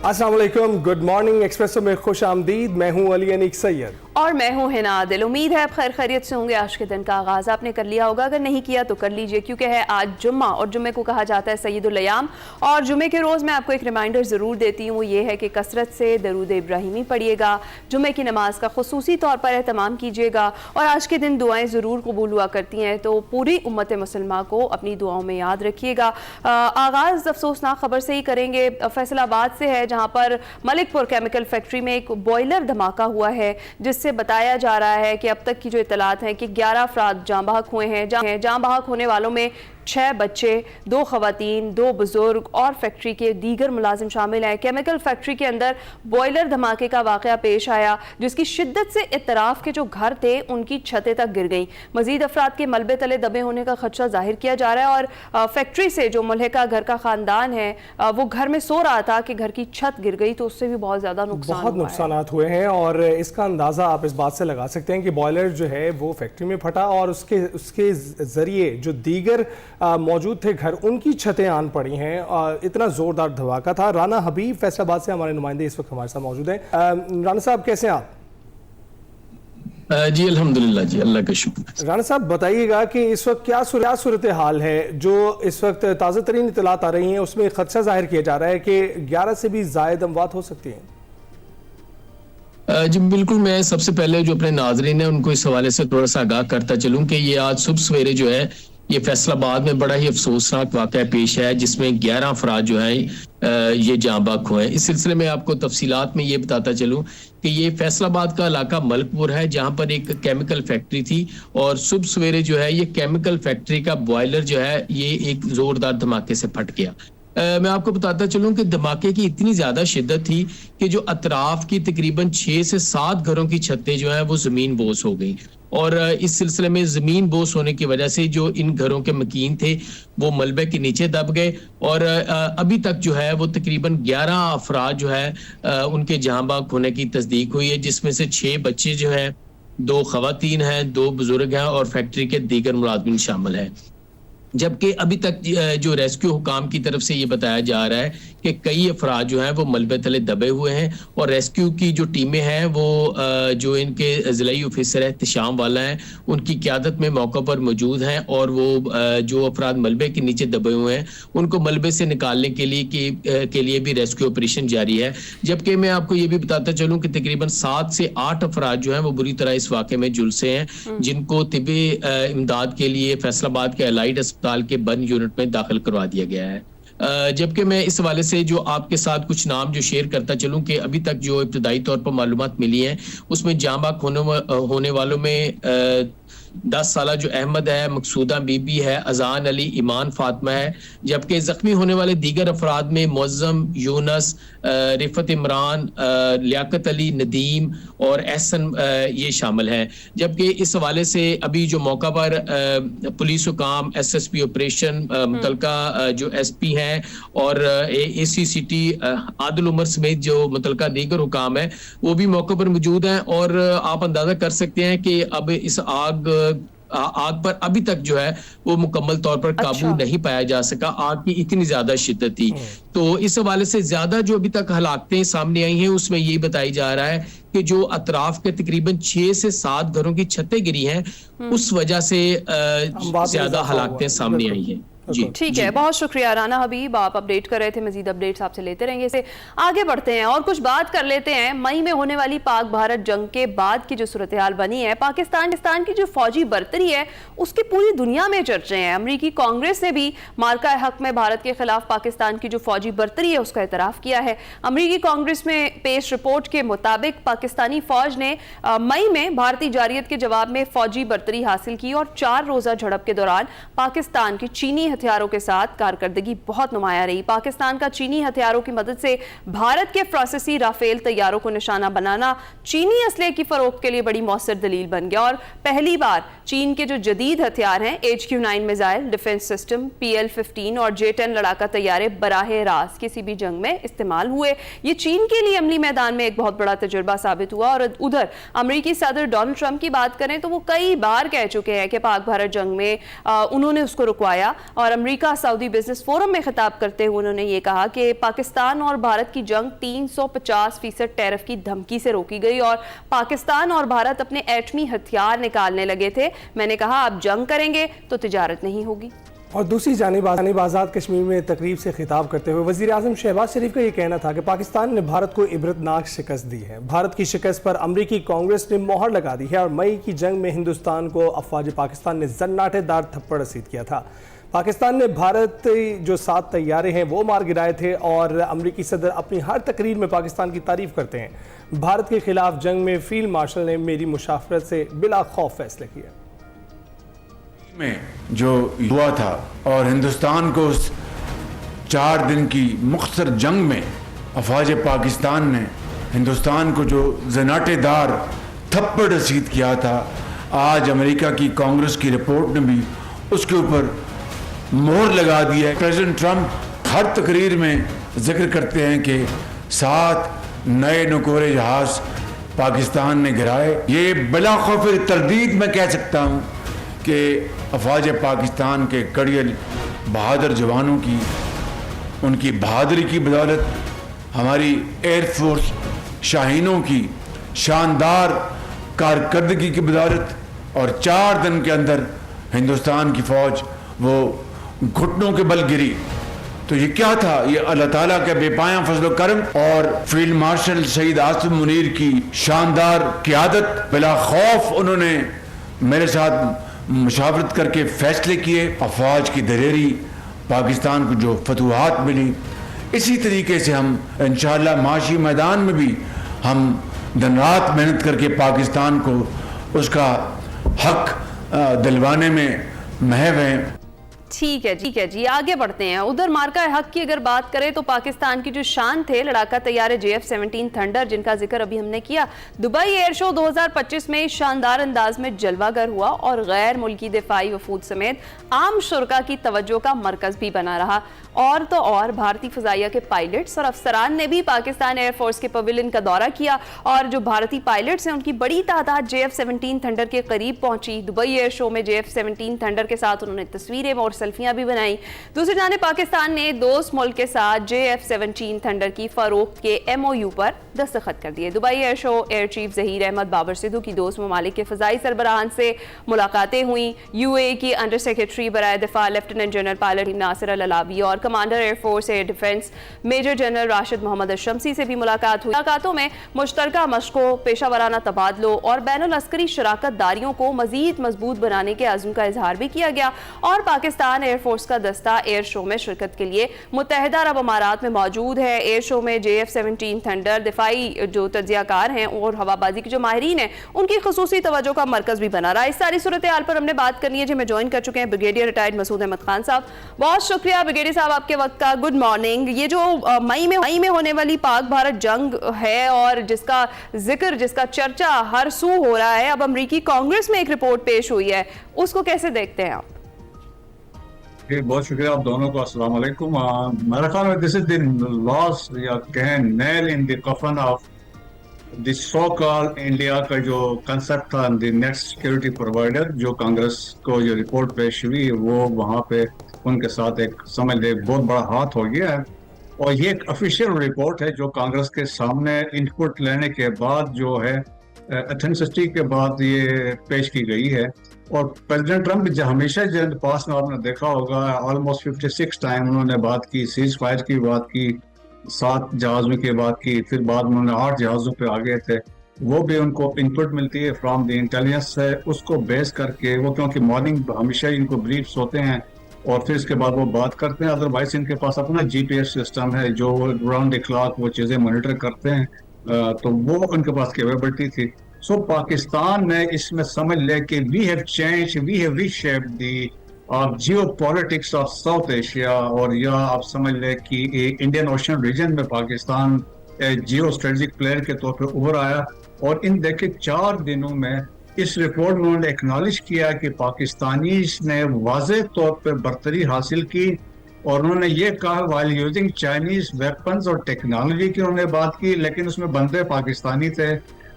अस्सलाम वालेकुम, good morning espresso में खुश आमदीद। मैं हूं अली अनीक सैयद और मैं हूं हिना आदिल। उम्मीद है आप खैर खैरियत से होंगे। आज के दिन का आगाज़ आपने कर लिया होगा, अगर नहीं किया तो कर लीजिए, क्योंकि है आज जुम्मा और जुम्मे को कहा जाता है सैयदुल अय्याम। और जुम्मे के रोज़ मैं आपको एक रिमाइंडर ज़रूर देती हूँ, ये है कि कसरत से दरूद इब्राहिमी पढ़िएगा, जुम्मे की नमाज का खुसूसी तौर पर एहतमाम कीजिएगा और आज के दिन दुआएँ ज़रूर कबूल हुआ करती हैं, तो पूरी उम्मत मुसलमान को अपनी दुआओं में याद रखिएगा। आगाज़ अफसोसनाक खबर से ही करेंगे। फैसलाबाद से है, जहाँ पर मलिकपुर केमिकल फैक्ट्री में एक बॉयलर धमाका हुआ है, जिससे बताया जा रहा है कि अब तक की जो इतलात हैं कि 11 अफराद जाँ बहक हुए हैं। जाँ बहक होने वालों में 6 बच्चे, 2 खवातीन, 2 बुजुर्ग और फैक्ट्री के दीगर मुलाजिम शामिल हैं। केमिकल फैक्ट्री के अंदर बॉयलर धमाके का वाक़या पेश आया, जिसकी शिद्दत से इतराफ़ के जो घर थे उनकी छतें तक गिर गईं। मजीद अफराद के मलबे तले दबे होने का खदशा जाहिर किया जा रहा है और फैक्ट्री से जो मुल्हिका घर का ख़ानदान है वो घर में सो रहा था कि घर की छत गिर गई, तो उससे भी बहुत ज़्यादा नुकसान हुए हैं। और इसका अंदाज़ा आप इस बात से लगा सकते हैं कि बॉयलर जो है वो फैक्ट्री में फटा और उसके ज़रिए जो दीगर मौजूद थे घर, उनकी छतें आन पड़ी हैं। इतना ज़ोरदार धमाका था। राना हबीब फैसलाबाद से हमारे नुमाइंदे इस वक्त हमारे साथ मौजूद हैं। राना साहब, कैसे हैं आप? जी अल्हम्दुलिल्लाह जी, अल्लाह का शुक्र। राना साहब, बताइएगा कि इस वक्त क्या सूरत हाल है? जो इस वक्त ताज़ा तरीन इतलात आ रही हैं उसमें खदशा जाहिर किया जा रहा है कि 11 से भी ज़ायद अमवात हो सकती हैं। जी बिल्कुल, मैं सबसे पहले जो अपने नाजरीन है उनको इस हवाले से थोड़ा सा आगाह करता चलूं कि ये आज सुबह सवेरे जो है ये फैसलाबाद में बड़ा ही अफसोसनाक वाक़या पेश है, जिसमें 11 अफराद जो है ये जाँ बहक हुए हैं। इस सिलसिले में आपको तफसीलात में ये बताता चलूं कि ये फैसलाबाद का इलाका मलकपुर है, जहां पर एक केमिकल फैक्ट्री थी और सुबह सवेरे जो है ये केमिकल फैक्ट्री का बॉयलर जो है ये एक जोरदार धमाके से फट गया। मैं आपको बताता चलूं कि धमाके की इतनी ज्यादा शिद्दत थी कि जो अतराफ की तकरीबन 6 से 7 घरों की छतें जो है वो जमीन बोस हो गई और इस सिलसिले में जमीन बोस होने की वजह से जो इन घरों के मकीन थे वो मलबे के नीचे दब गए और अभी तक जो है वो तकरीबन 11 अफराद जो है उनके जाँ बहक होने की तस्दीक हुई है, जिसमें से 6 बच्चे जो है, 2 खवातीन हैं, 2 बुजुर्ग हैं और फैक्ट्री के दीगर मुलाजिमीन शामिल हैं। जबकि अभी तक जो रेस्क्यू हुकाम की तरफ से ये बताया जा रहा है कि कई अफराद जो हैं वो मलबे तले दबे हुए हैं और रेस्क्यू की जो टीमें हैं वो जो इनके ज़िलाई ऑफिसर है तिशाम वाला है, उनकी क़यादत में मौका पर मौजूद हैं और वो जो अफराद मलबे के नीचे दबे हुए हैं उनको मलबे से निकालने के लिए भी रेस्क्यू ऑपरेशन जारी है। जबकि मैं आपको ये भी बताता चलूँ कि तकरीबन 7 से 8 अफराद जो हैं वो बुरी तरह इस वाक़े में झुलसे हैं, जिनको तिब्बी इमदाद के लिए फैसलाबाद के एलाइड अस्पताल के बंद यूनिट में दाखिल करवा दिया गया है। जबकि मैं इस हवाले से जो आपके साथ कुछ नाम जो शेयर करता चलूं कि अभी तक जो इब्तदाई तौर पर मालूमात मिली हैं उसमें जाँ बहक होने वालों में 10 साला जो अहमद है, मकसूदा बीबी है, अजान अली, ईमान फातिमा है। जबकि जख्मी होने वाले दीगर अफराद में मुअज्जम, यूनस, रिफत इमरान, लियाकत अली, नदीम और एहसन ये शामिल हैं। जबकि इस हवाले से अभी जो मौका पर पुलिस हुकाम, SSP ऑपरेशन, मुतलका जो SP हैं और ACCT आदिल उमर समेत जो मुतलका दीगर हुकाम है वो भी मौके पर मौजूद हैं और आप अंदाजा कर सकते हैं कि अब इस आग पर अभी तक जो है वो मुकम्मल तौर पर काबू नहीं पाया जा सका। आग की इतनी ज्यादा शिद्दत थी, तो इस हवाले से ज्यादा जो अभी तक हालातें सामने आई हैं उसमें ये बताई जा रहा है कि जो अतराफ के तकरीबन 6 से 7 घरों की छतें गिरी हैं उस वजह से ज्यादा हालातें सामने आई हैं। ठीक है, बहुत शुक्रिया राना हबीब, आप अपडेट कर रहे थे। मजीद अपडेट्स आपसे लेते रहेंगे। इसे आगे बढ़ते हैं और कुछ बात कर लेते हैं मई में होने वाली पाक भारत जंग के बाद की जो सूरत हाल बनी है। पाकिस्तान की जो फौजी बर्तरी है उसकी पूरी दुनिया में चर्चे हैं। अमरीकी कांग्रेस ने भी मार्का हक में भारत के खिलाफ पाकिस्तान की जो फौजी बर्तरी है उसका एतराफ़ किया है। अमरीकी कांग्रेस में पेश रिपोर्ट के मुताबिक पाकिस्तानी फौज ने मई में भारतीय जारियत के जवाब में फौजी बर्तरी हासिल की और 4 रोज़ा झड़प के दौरान पाकिस्तान की चीनी हथियारों के साथ कारकर्दगी बहुत नुमाया रही। पाकिस्तान का चीनी हथियारों की मदद से भारत के फ्रांसीसी राफेल तैयारों को निशाना बनाना चीनी असले की फरोख्त के लिए बड़ी मौसर दलील बन गया और पहली बार चीन के जो जदीद हथियार हैं HQ-9 missile defence system, PL-15 और J-10 लड़ाका तैयारे बराह रास्त किसी भी जंग में इस्तेमाल हुए। ये चीन के लिए अमली मैदान में एक बहुत बड़ा तजुर्बा साबित हुआ। और उधर अमेरिकी सदर डोनाल्ड ट्रंप की बात करें तो वो कई बार कह चुके हैं कि पाक भारत जंग में उन्होंने उसको रुकवाया। और अमेरिका सऊदी बिजनेस फोरम में खिताब करते हुए उन्होंने ये कहा कि पाकिस्तान और भारत की जंग 350% टैरिफ की धमकी से रोकी गई और पाकिस्तान और भारत अपने एटमी हथियार निकालने लगे थे। मैंने कहा आप जंग करेंगे तो तिजारत नहीं होगी। और दूसरी जानिब आज़ाद कश्मीर में तकरीब से खिताब करते हुए वज़ीर आज़म शहबाज शरीफ का ये कहना था कि पाकिस्तान ने भारत को इबरतनाक शिकस्त दी है। भारत की शिकस्त पर अमरीकी कांग्रेस ने मोहर लगा दी है और मई की जंग में हिंदुस्तान को अफवाज पाकिस्तान ने जन्नाटेदार थप्पड़ रसीद किया था। पाकिस्तान ने भारत जो 7 तैयारे हैं वो मार गिराए थे और अमरीकी सदर अपनी हर तकरीर में पाकिस्तान की तारीफ करते हैं। भारत के खिलाफ जंग में फील्ड मार्शल ने मेरी मुशाफरत से बिला खौफ फैसले किए में जो हुआ था और हिंदुस्तान को उस 4 दिन की मुख्तसर जंग में अफवाज पाकिस्तान ने हिंदुस्तान को जो जनाटेदार थप्पड़ रसीद किया था, आज अमेरिका की कांग्रेस की रिपोर्ट ने भी उसके ऊपर मोहर लगा दी है। प्रेसिडेंट ट्रंप हर तकरीर में जिक्र करते हैं कि 7 नए नुकोरे जहाज पाकिस्तान ने गिराए। ये बिला खौफ तरदीद मैं कह सकता हूँ कि अफवाज पाकिस्तान के कड़ियल बहादुर जवानों की, उनकी बहादुरी की बदौलत, हमारी एयरफोर्स शाहीनों की शानदार कारकर्दगी की बदौलत और 4 दिन के अंदर हिंदुस्तान की फौज वो घुटनों के बल गिरी। तो ये क्या था? ये अल्लाह ताला का बेपाया फजल करम और फील्ड मार्शल शहीद आसिम मुनीर की शानदार क़ियादत। बिला खौफ उन्होंने मेरे साथ मुशावरत करके फैसले किए। अफवाज की दलेरी, पाकिस्तान को जो फतूहात मिली, इसी तरीके से हम इंशाअल्लाह माशी मैदान में भी हम दिन रात मेहनत करके पाकिस्तान को उसका हक दिलवाने में महव हैं। ठीक है जी, आगे बढ़ते हैं। उधर मार्का हक की अगर बात करें तो पाकिस्तान की जो शान थे लड़ाका तैयारे JF-17 थंडर, जिनका जिक्र अभी हमने किया, दुबई एयर शो 2025 में शानदार अंदाज में जलवागर हुआ और गैर मुल्की दिफाई वफूद समेत आम शुरका की तवज्जो का मरकज भी बना रहा। और तो और भारतीय फ़ज़ाइया के पायलट्स और अफसरान ने भी पाकिस्तान एयरफोर्स के पवेलियन का दौरा किया और जो भारतीय पायलट्स हैं उनकी बड़ी तादाद JF-17 थंडर के करीब पहुंची। दुबई एयर शो में JF-17 थंडर के साथ उन्होंने तस्वीरें और सेल्फियां भी बनाई। दूसरी जानिब पाकिस्तान ने दोस्त मुल्क के साथ JF-17 थंडर की फरोख्त के MOU पर दस्तखत कर दिए। Dubai air show air chief Zaheer Ahmed Babar Sidhu की दोस्त ममालिक के फ़ज़ाई सरबराहान से मुलाकातें हुई। UAE की अंडर सेक्रेटरी बराए दिफा lieutenant general pilot Nasir Al Alawi और commander air force air defence major general Rashid Mohammed Ashamsi से भी मुलाकात हुई। मुलाकातों में मुश्तरका मशकों, पेशा वराना तबादलों और बैनुल अस्करी शराकत दारियों को मजीद मजबूत बनाने के अज़्म का इजहार भी किया गया। और पाकिस्तान एयरफोर्स का दस्ता एयर शो में शिरकत के लिए मुत्तहिदा अरब अमारात में मौजूद है। एयर शो में JF-17 थंडर दिफाई जो तजियाकार हैं और हवाबाजी के जो माहिरीन हैं उनकी खसूसी तवज्जो का मरकज भी बना रहा है। इस सारी सूरत हाल पर हमने बात करनी है जी। हमें ज्वाइन कर चुके हैं ब्रिगेडियर रिटायर्ड मसूद अहमद खान साहब। बहुत शुक्रिया ब्रिगेडियर साहब आपके वक्त का। Good morning. ये जो मई में होने वाली पाक भारत जंग है और जिसका जिक्र, जिसका चर्चा हर सू हो रहा है, अब अमरीकी कांग्रेस में एक रिपोर्ट पेश हुई है, उसको कैसे देखते हैं आप? बहुत शुक्रिया आप दोनों को। अस्सलाम वालेकुम। मेरे ख्याल में दिस इज द लास्ट या कहें नेल इन द कफन of the so called India का जो कंसेप्ट था द नेक्स्ट सिक्योरिटी प्रोवाइडर, जो कांग्रेस को जो रिपोर्ट पेश हुई वो वहाँ पे उनके साथ एक समझ ले बहुत बड़ा हाथ हो गया है। और ये एक ऑफिशियल रिपोर्ट है जो कांग्रेस के सामने इनपुट लेने के बाद जो है अथेंटिसिटी के बाद ये पेश की गई है। और प्रेसिडेंट ट्रंप हमेशा जो पास में आपने देखा होगा ऑलमोस्ट 56 टाइम उन्होंने बात की, सीज फायर की बात की, 7 जहाज़ों की बात की, फिर बाद में उन्होंने 8 जहाज़ों पे आ गए थे। वो भी उनको इनपुट मिलती है फ्रॉम द इंटेलिजेंस से, उसको बेस करके वो, क्योंकि मॉर्निंग हमेशा इनको ब्रीफ्स होते हैं और फिर इसके बाद वो बात करते हैं। अदरवाइज इनके पास अपना GPS सिस्टम है जो राउंड द क्लॉक वो चीज़ें मॉनिटर करते हैं, तो वो उनके पास कैपेबिलिटी थी। सो पाकिस्तान ने इसमें समझ ले कि we have reshaped the geopolitics of South Asia, और या आप समझ ले कि इंडियन ओशन रीजन में पाकिस्तान जियो स्ट्रेटेजिक प्लेयर के तौर पर उभर आया। और इन देखे 4 दिनों में इस रिपोर्ट में उन्होंने एक्नॉलेज किया कि पाकिस्तानी ने वाज़ेह तौर पर बरतरी हासिल की। और उन्होंने ये कहा वाइल यूजिंग चाइनीज वेपन्स और टेक्नोलॉजी की उन्होंने बात की, लेकिन उसमें बंदे पाकिस्तानी थे।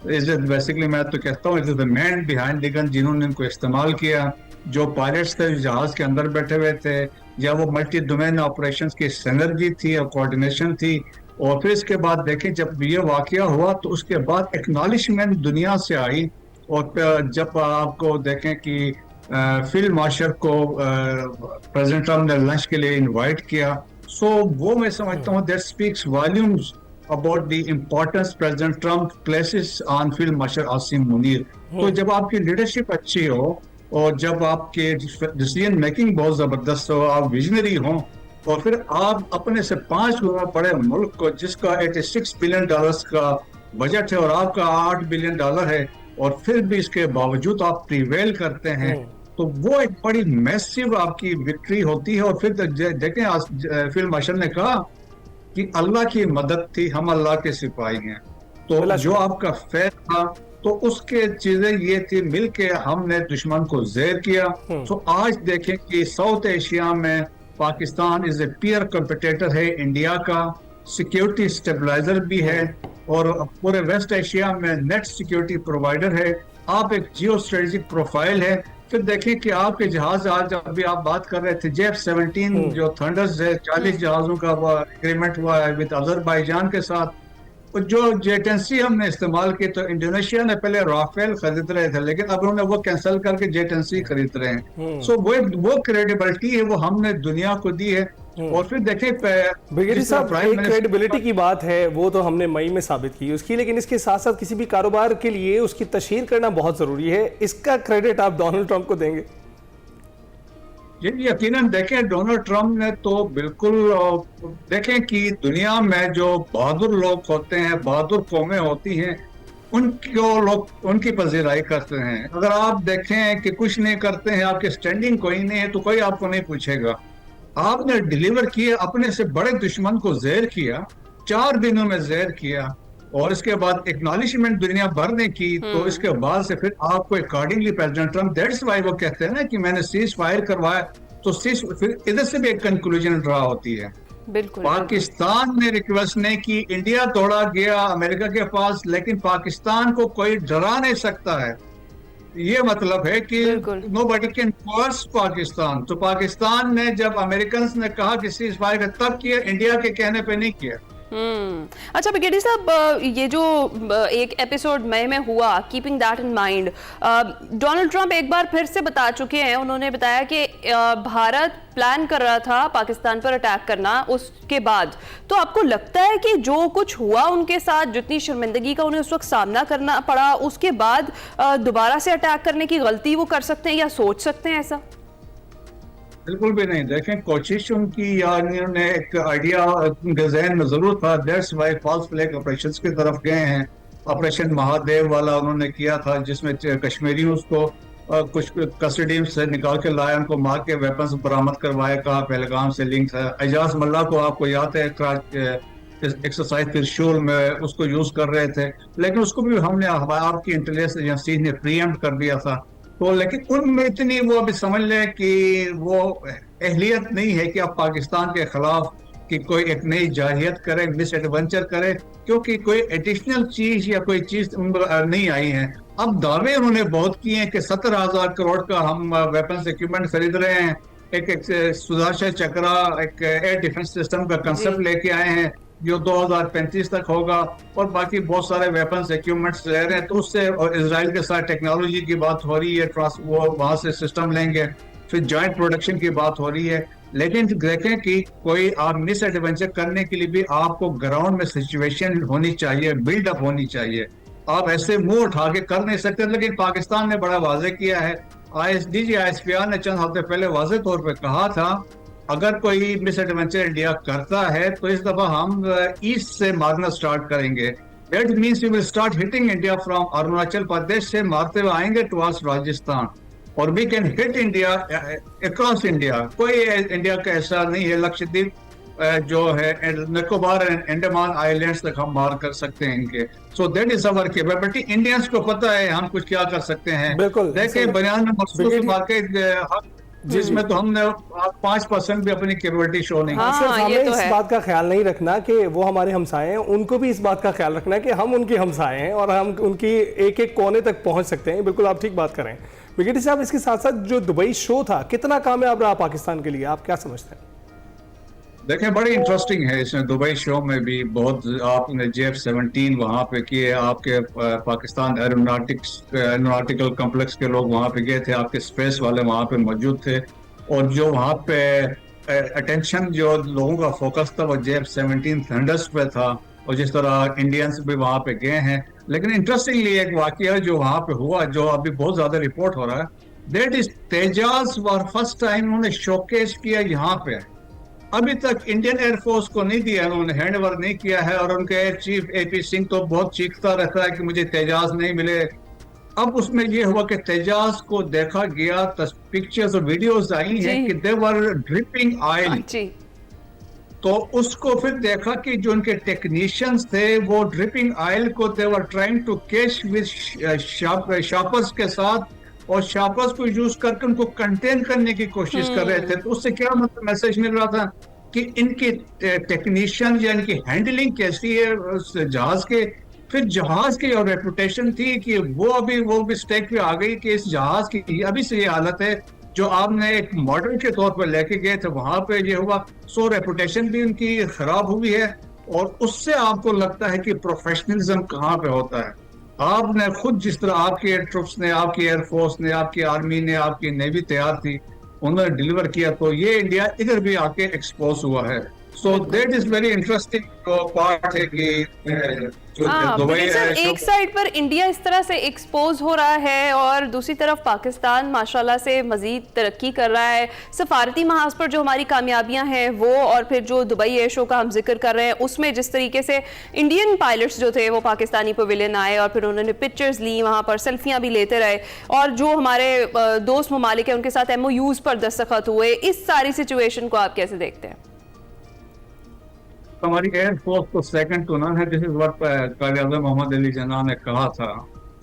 इज बेसिकली मैं तो कहता हूँ it is the man behind the gun, जिन्होंने इनको इस्तेमाल किया। जो पायलट्स थे जहाज के अंदर बैठे हुए थे, या वो मल्टी डोमेन ऑपरेशंस की सिनर्जी थी और कोऑर्डिनेशन थी। और फिर इसके बाद देखें जब ये वाकया हुआ तो उसके बाद एक्नॉलिजमेंट दुनिया से आई। और जब आपको देखें कि फील्ड मार्शल को प्रेसिडेंट ट्रम्प ने लंच के लिए इनवाइट किया, सो वो मैं समझता हूँ that speaks volumes about the importance President Trump places on Field Marshal Asim Munir। तो जब आपकी लीडरशिप अच्छी हो और जब आपके डिसीजन मेकिंग बहुत जबरदस्त हो, आप विजनरी हो, और फिर आप अपने से 5 गुना बड़े मुल्क को जिसका $86 बिलियन का बजट है और आपका $8 बिलियन है, और फिर भी इसके बावजूद आप प्रिवेल करते हैं, तो वो एक बड़ी मैसिव आपकी विक्ट्री होती है। और फिर देखें फील्ड मार्शल ने कहा कि अल्लाह की मदद थी, हम अल्लाह के सिपाही हैं। तो जो आपका फेर था तो उसके चीजें ये थी, मिलके हमने दुश्मन को ज़ेर किया। तो आज देखें कि साउथ एशिया में Pakistan is a peer competitor है इंडिया का, सिक्योरिटी स्टेबलाइजर भी है, और पूरे वेस्ट एशिया में नेट सिक्योरिटी प्रोवाइडर है। आप एक जियो स्ट्रेटेजिक प्रोफाइल है। फिर देखें कि आपके जहाज, आज अभी आप बात कर रहे थे JF-17 जो थंडर्स है, 40 जहाजों का एग्रीमेंट हुआ है विद अजरबैजान के साथ। और जो जेटेंसी हमने इस्तेमाल की, तो इंडोनेशिया ने पहले राफेल खरीद रहे थे, लेकिन अब उन्होंने वो कैंसिल करके जेटेंसी खरीद रहे हैं। सो वो क्रेडिबिलिटी है वो हमने दुनिया को दी है। और फिर देखें ब्रिगेडियर साहब, एक क्रेडिबिलिटी की बात है, वो तो हमने मई में साबित की उसकी, लेकिन इसके साथ साथ किसी भी कारोबार के लिए उसकी तशहीर करना बहुत जरूरी है। इसका क्रेडिट आप डोनाल्ड ट्रंप को देंगे? जी यकीनन। देखें डोनाल्ड ट्रंप ने तो बिल्कुल, देखें कि दुनिया में जो बहादुर लोग होते हैं, बहादुर कौमें होती हैं, उनको लोग उनकी पजीराई करते हैं। अगर आप देखें कि कुछ नहीं करते हैं, आपके स्टैंडिंग कोई नहीं है, तो कोई आपको नहीं पूछेगा। आपने डिलीवर किया, अपने से बड़े दुश्मन को ज़ेर किया, 4 दिनों में ज़ेर किया, और इसके बाद एक्नॉलिजमेंट दुनिया भर ने की। तो इसके बाद से फिर आपको accordingly president Trump, that's why वो कहते हैं ना कि मैंने सीज फायर करवाया, तो सीज फिर इधर से भी एक कंक्लूजन ड्रा होती है। बिल्कुल। पाकिस्तान ने रिक्वेस्ट नहीं की, इंडिया दौड़ा गया अमेरिका के पास, लेकिन पाकिस्तान को कोई डरा नहीं सकता है। ये मतलब है कि नोबडी कैन फोर्स पाकिस्तान। तो पाकिस्तान ने जब अमेरिकन ने कहा कि सीज फायर, तब किया, इंडिया के कहने पे नहीं किया। अच्छा ब्रिगेडियर साहब, ये जो एक एपिसोड मई में हुआ, keeping that in mind, Donald Trump एक बार फिर से बता चुके हैं, उन्होंने बताया कि भारत प्लान कर रहा था पाकिस्तान पर अटैक करना उसके बाद। तो आपको लगता है कि जो कुछ हुआ उनके साथ, जितनी शर्मिंदगी का उन्हें उस वक्त सामना करना पड़ा, उसके बाद दोबारा से अटैक करने की गलती वो कर सकते हैं या सोच सकते हैं ऐसा? बिल्कुल भी नहीं। देखें कोशिश उनकी, या उन्होंने एक आइडिया उनके जहन में जरूर था, that's why false flag operations की तरफ गए हैं। ऑपरेशन महादेव वाला उन्होंने किया था, जिसमें कश्मीरियों को कुछ कस्टडी से निकाल के लाया, उनको मार के वेपन्स बरामद करवाया, कहा पहलगाम से लिंक है। एजाज मल्ला को आपको याद है एक्सरसाइज त्रिशूल में उसको यूज कर रहे थे, लेकिन उसको भी हमने आपकी इंटेलिजेंस एजेंसी ने प्रीएम्प्ट कर दिया था। तो लेकिन उनमें इतनी वो अभी समझ लें कि वो अहलियत नहीं है कि आप पाकिस्तान के खिलाफ कि कोई एक नई जाहियत करे, मिस एडवेंचर करे, क्योंकि कोई एडिशनल चीज या कोई चीज नहीं आई है। अब दावे उन्होंने बहुत किए हैं कि 17,000 करोड़ का हम वेपन्स इक्विपमेंट खरीद रहे हैं, एक सुदर्शन चक्रा, एक एयर डिफेंस सिस्टम का कंसेप्ट लेके आए हैं जो 2035 तक होगा, और बाकी बहुत सारे वेपन्स इक्विपमेंट्स ले रहे हैं। तो उससे और इजराइल के साथ टेक्नोलॉजी की बात हो रही है, वो वहां से सिस्टम लेंगे, फिर जॉइंट प्रोडक्शन की बात हो रही है। लेकिन देखें कि कोई आप मिस एडवेंचर करने के लिए भी आपको ग्राउंड में सिचुएशन होनी चाहिए, बिल्डअप होनी चाहिए। आप ऐसे मुंह उठा के कर नहीं सकते। लेकिन पाकिस्तान ने बड़ा वाजे किया है। ISPR ने चंद हफ्ते पहले वाजे तौर पर कहा था, अगर कोई मिस एडवेंचर इंडिया करता है तो इस दफा हम ईस्ट से मारना स्टार्ट करेंगे। That means we will start hitting India from Arunachal Pradesh से मारते हुए आएंगे टुवर्ड्स राजस्थान, और we can hit India across India. कोई इंडिया का ऐसा नहीं है, लक्षद्वीप जो है, निकोबार एंड अंडमान आइलैंड्स तक हम मार कर सकते हैं इनके। So that is our capability. Indians को पता है हम कुछ क्या कर सकते हैं। बिल्कुल। देखिए बयान में मखसूस वाकई जिसमें तो हमने 5% भी अपनी कैपेबिलिटी शो नहीं की। हाँ, सिर्फ ये हमें तो इस है। बात का ख्याल नहीं रखना कि वो हमारे हमसाए हैं, उनको भी इस बात का ख्याल रखना है कि हम उनके हमसाए हैं और हम उनकी एक एक कोने तक पहुंच सकते हैं। बिल्कुल आप ठीक बात करें। ब्रिगेडियर साहब, इसके साथ साथ जो दुबई शो था कितना कामयाब रहा पाकिस्तान के लिए, आप क्या समझते हैं? देखें, बड़ी इंटरेस्टिंग है इसमें दुबई शो में भी बहुत आपने JF-17 वहाँ पे किए, आपके पाकिस्तान एरोनॉटिकल कॉम्प्लेक्स के लोग वहाँ पे गए थे, आपके स्पेस वाले वहाँ पे मौजूद थे, और जो वहाँ पे अटेंशन जो लोगों का फोकस था वो JF-17 थंडर्स पे था, और जिस तरह इंडियंस भी वहाँ पे गए हैं। लेकिन इंटरेस्टिंगली एक वाकया जो वहाँ पे हुआ, जो अभी बहुत ज्यादा रिपोर्ट हो रहा है, that is Tejas for first time उन्होंने शोकेस किया यहाँ पे। अभी तक इंडियन एयरफोर्स को नहीं दिया, उन्होंने हैंडओवर नहीं किया है, और उनके एयर चीफ AP सिंह तो बहुत चीखता रहता है कि मुझे तेजाज नहीं मिले। अब उसमें ये हुआ कि तेजाज को देखा गया, पिक्चर्स और वीडियोस आई हैं कि दे वर ड्रिपिंग ऑयल। जी। तो उसको फिर देखा कि जो उनके टेक्नीशियंस थे वो ड्रिपिंग ऑयल को they were trying to catch with sharpers के साथ, और शार्पर्स को यूज करके उनको कंटेन करने की कोशिश कर रहे थे। तो उससे क्या मतलब मैसेज मिल रहा था कि इनकी टेक्नीशियन या इनकी हैंडलिंग कैसी है उस जहाज के। फिर जहाज की और रेपुटेशन थी कि वो मिस्टेक पे आ गई कि इस जहाज की अभी से ये हालत है जो आपने एक मॉडल के तौर पर लेके गए थे, वहां पे ये हुआ। सो रेपुटेशन भी उनकी खराब हुई है, और उससे आपको लगता है कि प्रोफेशनलिज्म कहाँ पे होता है। आपने खुद जिस तरह आपकी एयर ट्रूप्स ने, आपकी एयरफोर्स ने, आपकी आर्मी ने, आपकी नेवी तैयार थी, उन्होंने डिलीवर किया, तो ये इंडिया इधर भी आके एक्सपोज हुआ है। So that is very interesting part है कि हाँ, दुबई एक साइड पर इंडिया इस तरह से एक्सपोज हो रहा है और दूसरी तरफ पाकिस्तान माशाल्लाह से मजीद तरक्की कर रहा है। सफारती महाज पर जो हमारी कामयाबियां हैं वो, और फिर जो दुबई एयर शो का हम जिक्र कर रहे हैं उसमें जिस तरीके से इंडियन पायलट्स जो थे वो पाकिस्तानी पवेलियन आए और फिर उन्होंने पिक्चर्स ली, वहाँ पर सेल्फियाँ भी लेते रहे, और जो हमारे दोस्त ममालिक हैं उनके साथ MOUs पर दस्तखत हुए। इस सारी सिचुएशन को आप कैसे देखते हैं? हमारी एयरफोर्स तो सेकंड टू नन है। This is what Quaid e Azam Mohammad Ali Jinnah ने कहा था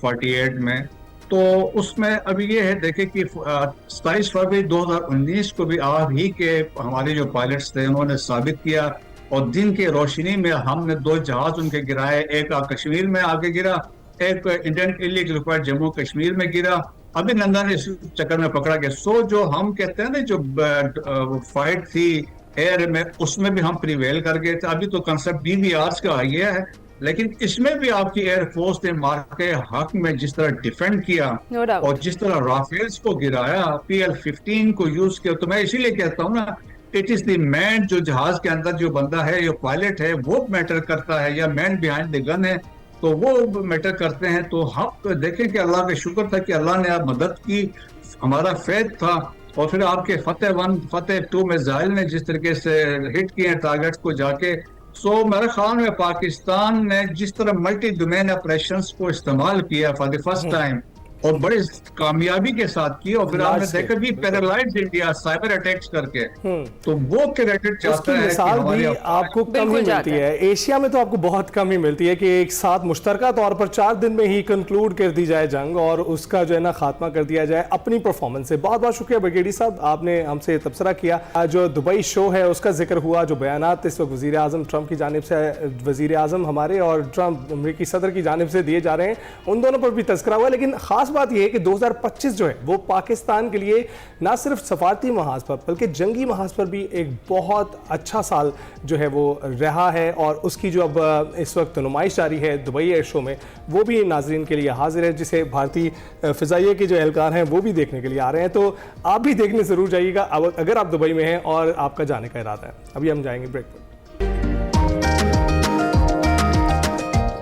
48 में। तो उसमें अभी ये है, देखे कि 27 फरवरी 2019 को भी आज ही के हमारे जो पायलट्स थे उन्होंने साबित किया, और दिन की रोशनी में हमने 2 जहाज उनके गिराए। एक कश्मीर में आके गिरा, एक Indian illegal fight Jammu Kashmir में गिरा। अभिनंदन ने इस चक्कर में पकड़ा गया। सो जो हम कहते हैं ना, जो फाइट थी एयर में, उसमें भी हम प्रिवेल कर गए थे। अभी तो कंसेप्ट BVRs का आइडिया है, लेकिन इसमें भी आपकी एयरफोर्स ने मार के हक में जिस तरह डिफेंड किया, No doubt. और जिस तरह राफेल्स को गिराया, PL-15 को यूज किया, तो मैं इसीलिए कहता हूँ ना, इट इज द मैन, जो जहाज के अंदर जो बंदा है, जो पायलट है, वो मैटर करता है, या मैन बिहाइंड द गन है, तो वो मैटर करते हैं। तो हम देखें कि अल्लाह का शुक्र था कि अल्लाह ने आप मदद की, हमारा फेथ था, और फिर आपके फतेह 1 फतेह 2 मिसाइल ने जिस तरीके से हिट किए टारगेट्स को जाके। सो मेरे ख्याल में पाकिस्तान ने जिस तरह मल्टी डोमेन ऑपरेशंस को इस्तेमाल किया फॉर द फर्स्ट टाइम, और बड़े कामयाबी के साथ की, और फिर आपने देखा भी पैरालाइज्ड इंडिया साइबर अटैक्स करके, तो वो क्रेडिट चाहता उसकी है कि मिसाल भी हमारे आपको कम ही बिल्कुल मिलती जाता है। एशिया में तो आपको बहुत कम ही मिलती है कि एक साथ मुश्तरका तौर पर 4 दिन में ही कंक्लूड कर दी जाए जंग, और उसका जो है ना खात्मा कर दिया जाए अपनी परफॉर्मेंस से। बहुत बहुत शुक्रिया ब्रिगेडियर साहब, आपने हमसे तबसरा किया। जो दुबई शो है उसका जिक्र हुआ, जो बयानात इस वक्त वज़ीर आज़म ट्रंप की जानिब से, वज़ीर आज़म हमारे और ट्रंप अमरीकी सदर की जानिब से दिए जा रहे हैं, उन दोनों पर भी तस्करा हुआ। लेकिन खास बात यह है कि 2025 जो है वो पाकिस्तान के लिए ना सिर्फ सफारती महाज पर बल्कि जंगी महाज पर भी एक बहुत अच्छा साल जो है वो रहा है, और उसकी जो अब इस वक्त नुमाइश जारी है दुबई एयर शो में, वो भी नाजरीन के लिए हाजिर है, जिसे भारतीय फ़िज़ाइया के जो एहलकार हैं वो भी देखने के लिए आ रहे हैं। तो आप भी देखने ज़रूर जाइएगा अगर आप दुबई में हैं और आपका जाने का इरादा है। अभी हम जाएंगे ब्रेक पर।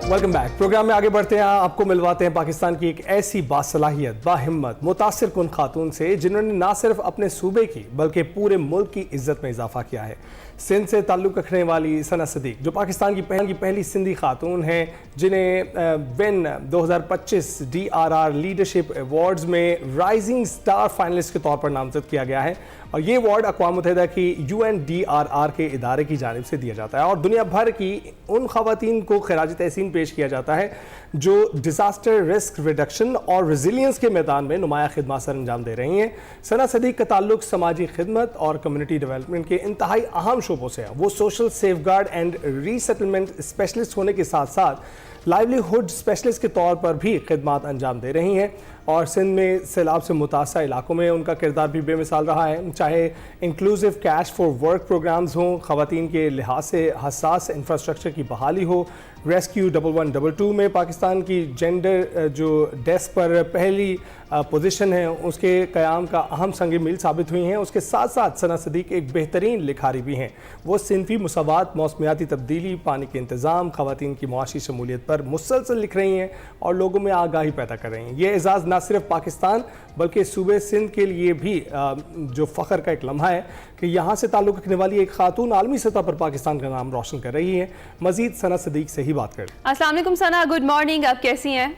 Welcome back. प्रोग्राम में आगे बढ़ते हैं, आपको मिलवाते हैं पाकिस्तान की एक ऐसी बासलाहियत, बाहिम्मत, मुतासिर कुन खातून से जिन्होंने ना सिर्फ अपने सूबे की बल्कि पूरे मुल्क की इज्जत में इजाफा किया है। सिंध से ताल्लुक़ रखने वाली सना सदीक, जो पाकिस्तान की पहली सिंधी खातून हैं, जिन्हें विन 2025 DRR लीडरशिप अवार्ड्स में राइजिंग स्टार फाइनलिस्ट के तौर पर नामजद किया गया है। और ये अवार्ड अक़वाम मुत्तहिदा की UNDRR के इदारे की जानिब से दिया जाता है और दुनिया भर की उन ख़वातीन को खिराज तहसीन पेश किया जाता है जो डिज़ास्टर रिस्क रिडक्शन और रेजिलियंस के मैदान में नुमाया खिदमत सर अंजाम दे रही हैं। सना सदीक का ताल्लुक समाजी खिदमत और कम्युनिटी डेवलपमेंट के इंतहाई अहम शोबों से है। वो social safeguard and resettlement specialist होने के साथ साथ लाइवलीहुड स्पेशलिस्ट के तौर पर भी खिदमत अंजाम दे रही हैं और सिंध में सैलाब से मुतासर इलाकों में उनका किरदार भी बेमिसाल रहा है। चाहे inclusive cash for work programmes हों, ख़वातीन के लिहाज से हसास इंफ्रास्ट्रक्चर की बहाली हो, रेस्क्यू 1112 में पाकिस्तान की जेंडर जो डेस्क पर पहली पोजीशन है उसके क़याम का अहम संग मील साबित हुई हैं। उसके साथ साथ सना सदीक एक बेहतरीन लिखारी भी हैं। वो सिनफी मसावात, मौसमियाती तब्दीली, पानी के इंतज़ाम, ख़वातीन की मुआशी शमूलियत पर मुसलसल लिख रही हैं और लोगों में आगाही पैदा कर रही हैं। ये एजाज़ न सिर्फ पाकिस्तान बल्कि सूबे सिंध के लिए भी जो फ़ख्र का एक लम्हा है कि यहाँ से ताल्लुक़ रखने वाली एक खातून आलमी सतह पर पाकिस्तान का नाम रोशन कर रही है। मज़ीद सना सदीक से ही बात करें। अस्सलाम वालेकुम सना, गुड मॉर्निंग, आप कैसी हैं?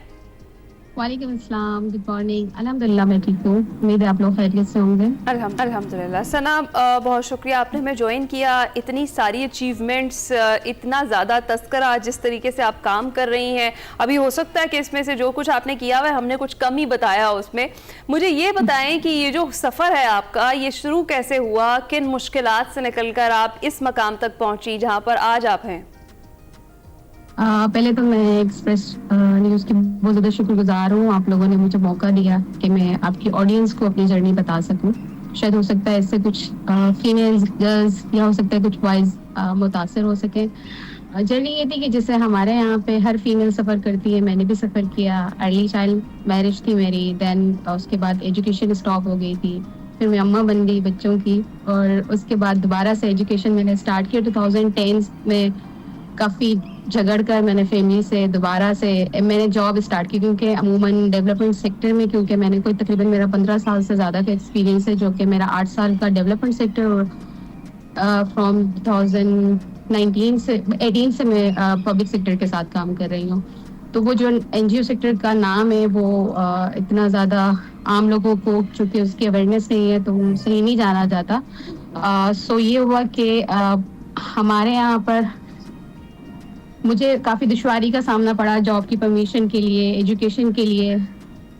वालेकुम अस्सलाम, गुड मॉर्निंग। अल्हम्दुलिल्लाह मैं ठीक हूँ, उम्मीद है आप लोग खैरियत से होंगे। अल्हम्दुलिल्लाह। सना, बहुत शुक्रिया आपने हमें ज्वाइन किया। इतनी सारी अचीवमेंट्स, इतना ज़्यादा तस्करा, जिस तरीके से आप काम कर रही हैं, अभी हो सकता है कि इसमें से जो कुछ आपने किया हुआ है हमने कुछ कम ही बताया उसमें। मुझे ये बताएं कि ये जो सफ़र है आपका, ये शुरू कैसे हुआ, किन मुश्किलात से निकल कर आप इस मकाम तक पहुँची जहाँ पर आज आप हैं? पहले तो मैं एक्सप्रेस न्यूज़ की बहुत ज़्यादा शुक्रगुजार हूँ। आप लोगों ने मुझे मौका दिया कि मैं आपकी ऑडियंस को अपनी जर्नी बता सकूँ। शायद हो सकता है इससे कुछ फीमेल्स, गर्ल्स या हो सकता है कुछ बॉयज़ मुतासर हो सके। जर्नी ये थी कि जैसे हमारे यहाँ पे हर फीमेल सफ़र करती है, मैंने भी सफ़र किया। अर्ली चाइल्ड मैरिज थी मेरी, दैन उसके बाद एजुकेशन स्टॉप हो गई थी, फिर मैं अम्मा बन गई बच्चों की और उसके बाद दोबारा से एजुकेशन मैंने स्टार्ट किया 2010 में। काफ़ी झगड़ कर मैंने फैमिली से दोबारा से मैंने जॉब स्टार्ट की, क्योंकि अमूमन डेवलपमेंट सेक्टर में, क्योंकि मैंने कोई तकरीबन मेरा 15 साल से ज़्यादा का एक्सपीरियंस है, जो कि मेरा 8 साल का डेवलपमेंट सेक्टर और फ्रॉम 2018 से मैं पब्लिक सेक्टर के साथ काम कर रही हूँ। तो वो जो NGO सेक्टर का नाम है वो इतना ज़्यादा आम लोगों को चूँकि उसकी अवेयरनेस नहीं है तो वो सही नहीं जाना जाता। सो ये हुआ कि हमारे यहाँ पर मुझे काफ़ी दुश्वारी का सामना पड़ा जॉब की परमिशन के लिए, एजुकेशन के लिए।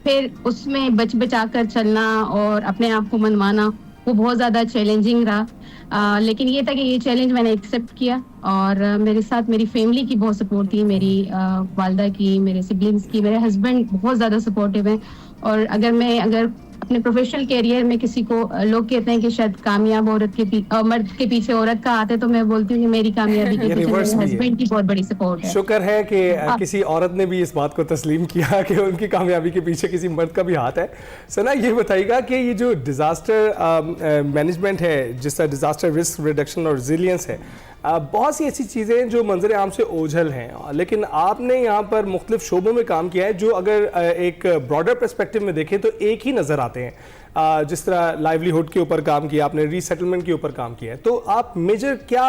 फिर उसमें बचा कर चलना और अपने आप को मनवाना वो बहुत ज़्यादा चैलेंजिंग रहा। लेकिन ये था कि ये चैलेंज मैंने एक्सेप्ट किया और मेरे साथ मेरी फैमिली की बहुत सपोर्ट थी, मेरी वालदा की, मेरे सिबलिंग्स की, मेरे हस्बैंड बहुत ज़्यादा सपोर्टिव हैं। और अगर अपने प्रोफेशनल कैरियर में किसी को लोग कहते हैं कि शायद कामयाब औरत के मर्द के पीछे औरत का आते, तो मैं बोलती हूँ कि मेरी कामयाबी के पीछे मेरे हस्बैंड की बहुत बड़ी सपोर्ट है। शुक्र है कि किसी औरत ने भी इस बात को तस्लीम किया कि उनकी कामयाबी के पीछे किसी मर्द का भी हाथ है। सना, ये बताइएगा कि ये जो डिज़ास्टर मैनेजमेंट है, जिस तरह डिज़ास्टर रिस्क रिडक्शन और रेजिलियंस है, बहुत सी ऐसी चीज़ें जो मंजर आम से ओझल हैं, लेकिन आपने यहाँ पर मुख्तलिफ शोबों में काम किया है जो अगर एक ब्रॉडर पर्सपेक्टिव में देखें तो एक ही नज़र आते हैं। जिस तरह लाइवलीहुड के ऊपर काम किया आपने, रीसेटलमेंट के ऊपर काम किया है, तो आप मेजर क्या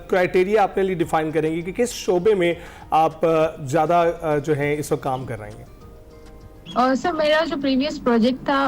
क्राइटेरिया अपने लिए डिफ़ाइन करेंगे कि किस शोबे में आप ज़्यादा जो है इस वक्त काम कर रहे हैं? सर, मेरा जो प्रीवियस प्रोजेक्ट था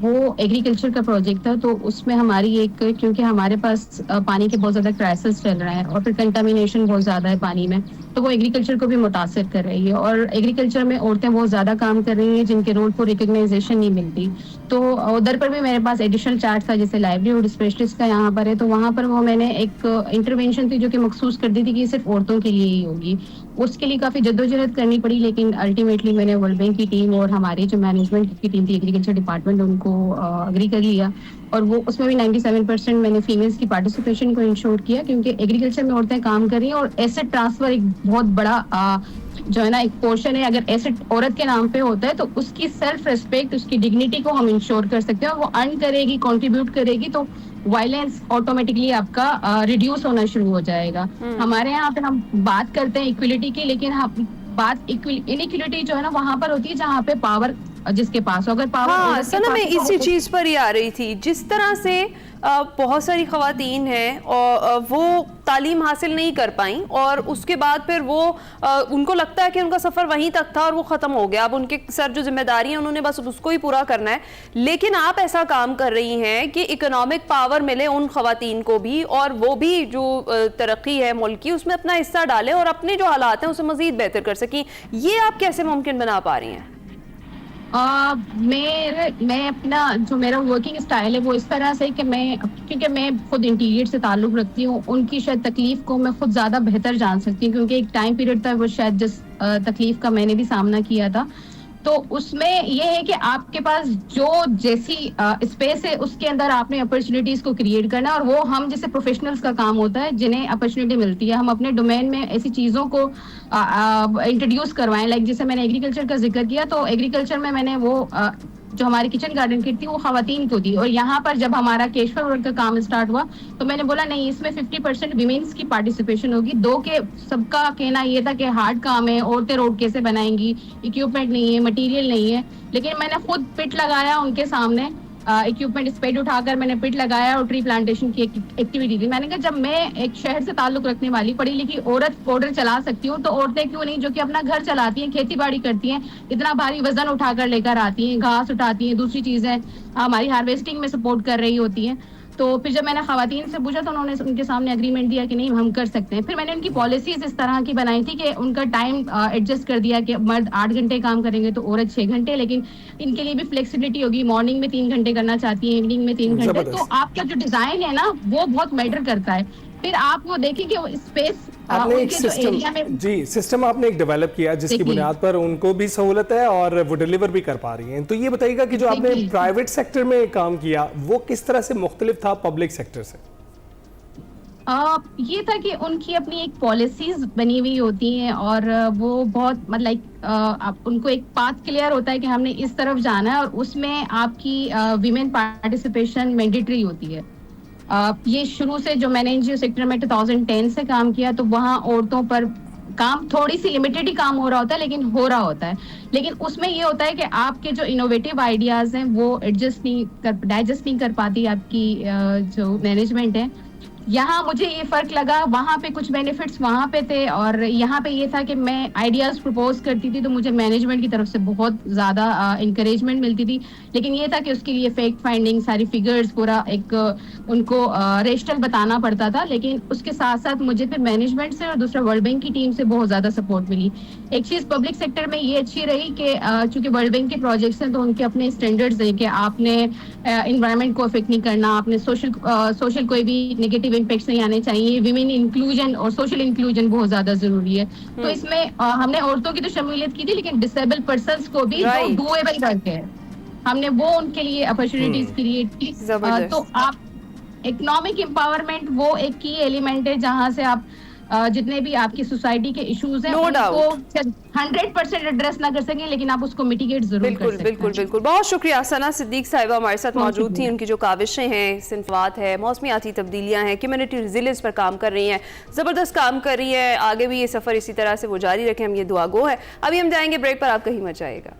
वो एग्रीकल्चर का प्रोजेक्ट था। तो उसमें हमारी क्योंकि हमारे पास पानी के बहुत ज़्यादा क्राइसिस चल रहे हैं और फिर कंटामिनेशन बहुत ज़्यादा है पानी में, तो वो एग्रीकल्चर को भी मुतासिर कर रही है। और एग्रीकल्चर में औरतें बहुत ज़्यादा काम कर रही हैं जिनके रोल को रिकग्नाइजेशन नहीं मिलती। तो उधर पर भी मेरे पास एडिशनल चार्ज था, जैसे लाइवलीहुड स्पेशलिस्ट का यहाँ पर है, तो वहाँ पर वो मैंने एक इंटरवेंशन थी जो कि मखसूस कर दी थी कि ये सिर्फ औरतों के लिए ही होगी। उसके लिए काफ़ी जद्दोजहद करनी पड़ी, लेकिन अल्टीमेटली मैंने वर्ल्ड बैंक की टीम और हमारी जो मैनेजमेंट की टीम थी एग्रीकल्चर डिपार्टमेंट, उनको अग्री कर लिया और वो उसमें भी 97% मैंने फीमेल्स की पार्टिसिपेशन को इंश्योर किया, क्योंकि एग्रीकल्चर में औरतें काम कर रही हैं और एसेट ट्रांसफर एक बहुत बड़ा जो है ना एक पोर्शन है। अगर एसेट औरत के नाम पे होता है तो उसकी सेल्फ रिस्पेक्ट, उसकी डिग्निटी को हम इंश्योर कर सकते हैं और वो अर्न करेगी, कंट्रीब्यूट करेगी, तो वायलेंस ऑटोमेटिकली आपका रिड्यूस होना शुरू हो जाएगा। हमारे यहाँ पे हम बात करते हैं इक्वलिटी की, लेकिन बात इनइक्वलिटी जो है ना वहाँ पर होती है जहाँ पे पावर जिसके पास हो। अगर पावर हाँ सना, मैं इसी चीज पर ही आ रही थी। जिस तरह से बहुत सारी खवातीन हैं और वो तालीम हासिल नहीं कर पाई और उसके बाद फिर वो उनको लगता है कि उनका सफ़र वहीं तक था और वो ख़त्म हो गया, अब उनके सर जो जिम्मेदारी है उन्होंने बस उसको ही पूरा करना है। लेकिन आप ऐसा काम कर रही हैं कि इकोनॉमिक पावर मिले उन खवातीन को भी, और वो भी जो तरक्की है मुल्क की उसमें अपना हिस्सा डालें और अपने जो हालात हैं उसे मज़ीद बेहतर कर सकें। ये आप कैसे मुमकिन बना पा रही हैं? मैं अपना जो मेरा वर्किंग स्टाइल है वो इस तरह से कि क्योंकि मैं खुद इंटीरियर से ताल्लुक़ रखती हूँ, उनकी शायद तकलीफ को मैं खुद ज़्यादा बेहतर जान सकती हूँ, क्योंकि एक टाइम पीरियड था वो शायद जिस तकलीफ का मैंने भी सामना किया था। तो उसमें ये है कि आपके पास जो जैसी स्पेस है उसके अंदर आपने अपॉर्चुनिटीज को क्रिएट करना है, और वो हम जैसे प्रोफेशनल्स का काम होता है जिन्हें अपॉर्चुनिटी मिलती है, हम अपने डोमेन में ऐसी चीज़ों को इंट्रोड्यूस करवाएं। लाइक जैसे मैंने एग्रीकल्चर का जिक्र किया, तो एग्रीकल्चर में मैंने वो जो हमारी किचन गार्डन किट थी वो खवातीन को दी, और यहाँ पर जब हमारा केशवर वर्क का काम स्टार्ट हुआ तो मैंने बोला नहीं, इसमें 50% विमेन्स की पार्टिसिपेशन होगी। दो के सबका कहना ये था कि हार्ड काम है, औरतें रोड कैसे बनाएंगी, इक्विपमेंट नहीं है, मटेरियल नहीं है, लेकिन मैंने खुद पिट लगाया उनके सामने, इक्विपमेंट स्पेड उठाकर मैंने पिट लगाया और ट्री प्लांटेशन की एक्टिविटी थी। मैंने कहा जब मैं एक शहर से ताल्लुक रखने वाली पढ़ी लिखी औरत ऑर्डर चला सकती हूँ, तो औरतें क्यों नहीं जो कि अपना घर चलाती हैं, खेती बाड़ी करती हैं, इतना भारी वजन उठाकर लेकर आती हैं, घास उठाती हैं, दूसरी चीजें हमारी हार्वेस्टिंग में सपोर्ट कर रही होती हैं। तो फिर जब मैंने खवातीन से पूछा तो उन्होंने उनके सामने एग्रीमेंट दिया कि नहीं हम कर सकते हैं। फिर मैंने उनकी पॉलिसीज इस तरह की बनाई थी कि उनका टाइम एडजस्ट कर दिया कि मर्द 8 घंटे काम करेंगे तो औरत 6 घंटे, लेकिन इनके लिए भी फ्लेक्सिबिलिटी होगी, मॉर्निंग में 3 घंटे करना चाहती है, इवनिंग में 3 घंटे। तो आपका जो डिजाइन है ना वो बहुत मैटर करता है। फिर आप वो देखें कि वो स्पेस आपने एक सिस्टम आपने एक डेवलप किया जिसकी बुनियाद पर उनको भी सहूलत है और वो डिलीवर भी कर पा रही हैं। तो ये बताइएगा कि जो आपने प्राइवेट सेक्टर में काम किया वो किस तरह से मुख्तलिफ था पब्लिक सेक्टर से? ये था कि उनकी अपनी एक पॉलिसीज बनी हुई होती हैं और वो बहुत मतलब उनको एक पाथ क्लियर होता है कि हमने इस तरफ जाना है, और उसमें आपकी विमेन पार्टिसिपेशन मैंडेटरी होती है। ये शुरू से जो मैंने एनजीओ सेक्टर में 2010 से काम किया तो वहाँ औरतों पर काम थोड़ी सी लिमिटेड ही काम हो रहा होता है, लेकिन हो रहा होता है। लेकिन उसमें ये होता है कि आपके जो इनोवेटिव आइडियाज हैं वो डाइजेस्ट नहीं कर पाती आपकी जो मैनेजमेंट है। यहाँ मुझे ये फर्क लगा, वहाँ पे कुछ बेनिफिट्स वहाँ पे थे और यहाँ पे ये था कि मैं आइडियाज प्रपोज करती थी तो मुझे मैनेजमेंट की तरफ से बहुत ज़्यादा इंकरेजमेंट मिलती थी। लेकिन ये था कि उसके लिए फैक्ट फाइंडिंग, सारी फिगर्स, पूरा एक उनको रेशनल बताना पड़ता था। लेकिन उसके साथ साथ मुझे फिर मैनेजमेंट से और दूसरा वर्ल्ड बैंक की टीम से बहुत ज़्यादा सपोर्ट मिली। एक चीज़ पब्लिक सेक्टर में ये अच्छी रही कि चूँकि वर्ल्ड बैंक के प्रोजेक्ट्स हैं तो उनके अपने स्टैंडर्ड्स हैं कि आपने इन्वायरमेंट को अफेक्ट नहीं करना, आपने सोशल कोई भी नेगेटिव इम्पैक्ट्स नहीं आने चाहिए, विमेन इंक्लूजन और सोशल इंक्लूजन बहुत ज्यादा जरूरी है। तो इसमें हमने औरतों की तो शमूलियत की थी, लेकिन डिसेबल पर्संस को भी डूएबल करके हमने वो उनके लिए अपॉर्चुनिटीज क्रिएट की। तो आप इकोनॉमिक एम्पावरमेंट वो एक की एलिमेंट है जहां से आप जितने भी आपकी सोसाइटी के इश्यूज हैं उनको 100% एड्रेस ना कर सकें, लेकिन आप उसको मिटिगेट जरूर कर सकते हैं। बिल्कुल बिल्कुल। बहुत शुक्रिया। सना सिद्दीक साहिबा हमारे साथ मौजूद थी। उनकी जो काविशें हैं, सिंफवात है, मौसमियाती तब्दीलियां हैं, कम्युनिटी रेजिलियंस पर काम कर रही हैं, ज़बरदस्त काम कर रही है। आगे भी ये सफ़र इसी तरह से वो जारी रखें, हम ये दुआ गो है। अभी हम जाएंगे ब्रेक पर, आप कहीं मत जाएगा।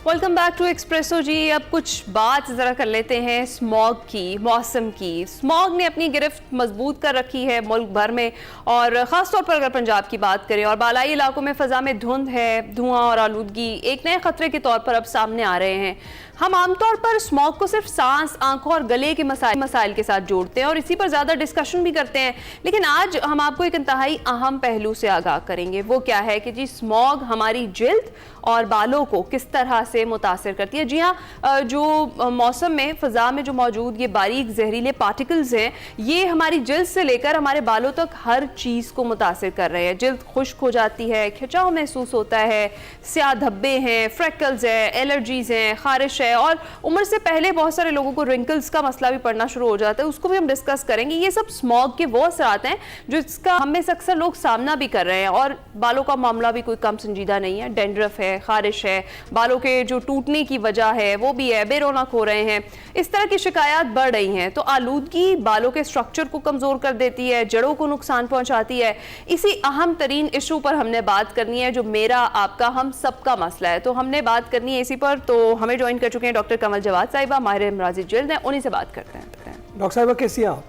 वेलकम बैक टू एक्सप्रेसो जी। अब कुछ बात ज़रा कर लेते हैं स्मॉग की, मौसम की। स्मॉग ने अपनी गिरफ्त मजबूत कर रखी है मुल्क भर में, और ख़ास तौर पर अगर पंजाब की बात करें और बालाई इलाकों में फ़ज़ा में धुंध है, धुआं और आलूदगी एक नए ख़तरे के तौर पर अब सामने आ रहे हैं। हम आमतौर पर स्मॉग को सिर्फ सांस, आंखों और गले के मसाइल के साथ जोड़ते हैं और इसी पर ज़्यादा डिस्कशन भी करते हैं, लेकिन आज हम आपको एक इंतहाई अहम पहलू से आगाह करेंगे। वो क्या है कि जी स्मॉग हमारी जिल्द और बालों को किस तरह से मुतासिर करती है। जी हाँ, जो मौसम में फ़ज़ा में जो मौजूद ये बारीक जहरीले पार्टिकल्स हैं, ये हमारी जिल्द से लेकर हमारे बालों तक हर चीज़ को मुतासिर कर रहे हैं। जिल्द खुश्क हो जाती है, खिंचाव महसूस होता है, स्याह धब्बे हैं, फ्रेकल्स हैं, एलर्जीज़ हैं, खारिश है, है, और उम्र से पहले बहुत सारे लोगों को रिंकल्स का मसला भी पड़ना शुरू हो जाता है, उसको भी हम डिस्कस करेंगे। ये सब स्मॉग के वो असरात हैं जिसका हम में से अक्सर लोग सामना भी कर रहे हैं, और बालों का मामला भी कोई कम संजीदा नहीं है। डेंड्रफ है, खारिश है, बालों के जो टूटने की वजह है वो भी है, बेरौनक हो रहे हैं, इस तरह की शिकायत बढ़ रही हैं। तो आलूदगी बालों के स्ट्रक्चर को कमज़ोर कर देती है, जड़ों को नुकसान पहुंचाती है। इसी अहम तरीन इशू पर हमने बात करनी है जो मेरा, आपका, हम सबका मसला है। तो हमने बात करनी है इसी पर। तो हमें ज्वाइन कर चुके हैं डॉक्टर कमल जवाद साहिबा, माहिर अमराज़ जिल्द हैं, उन्हीं से बात करते हैं। डॉक्टर साहिबा कैसी हैं आप?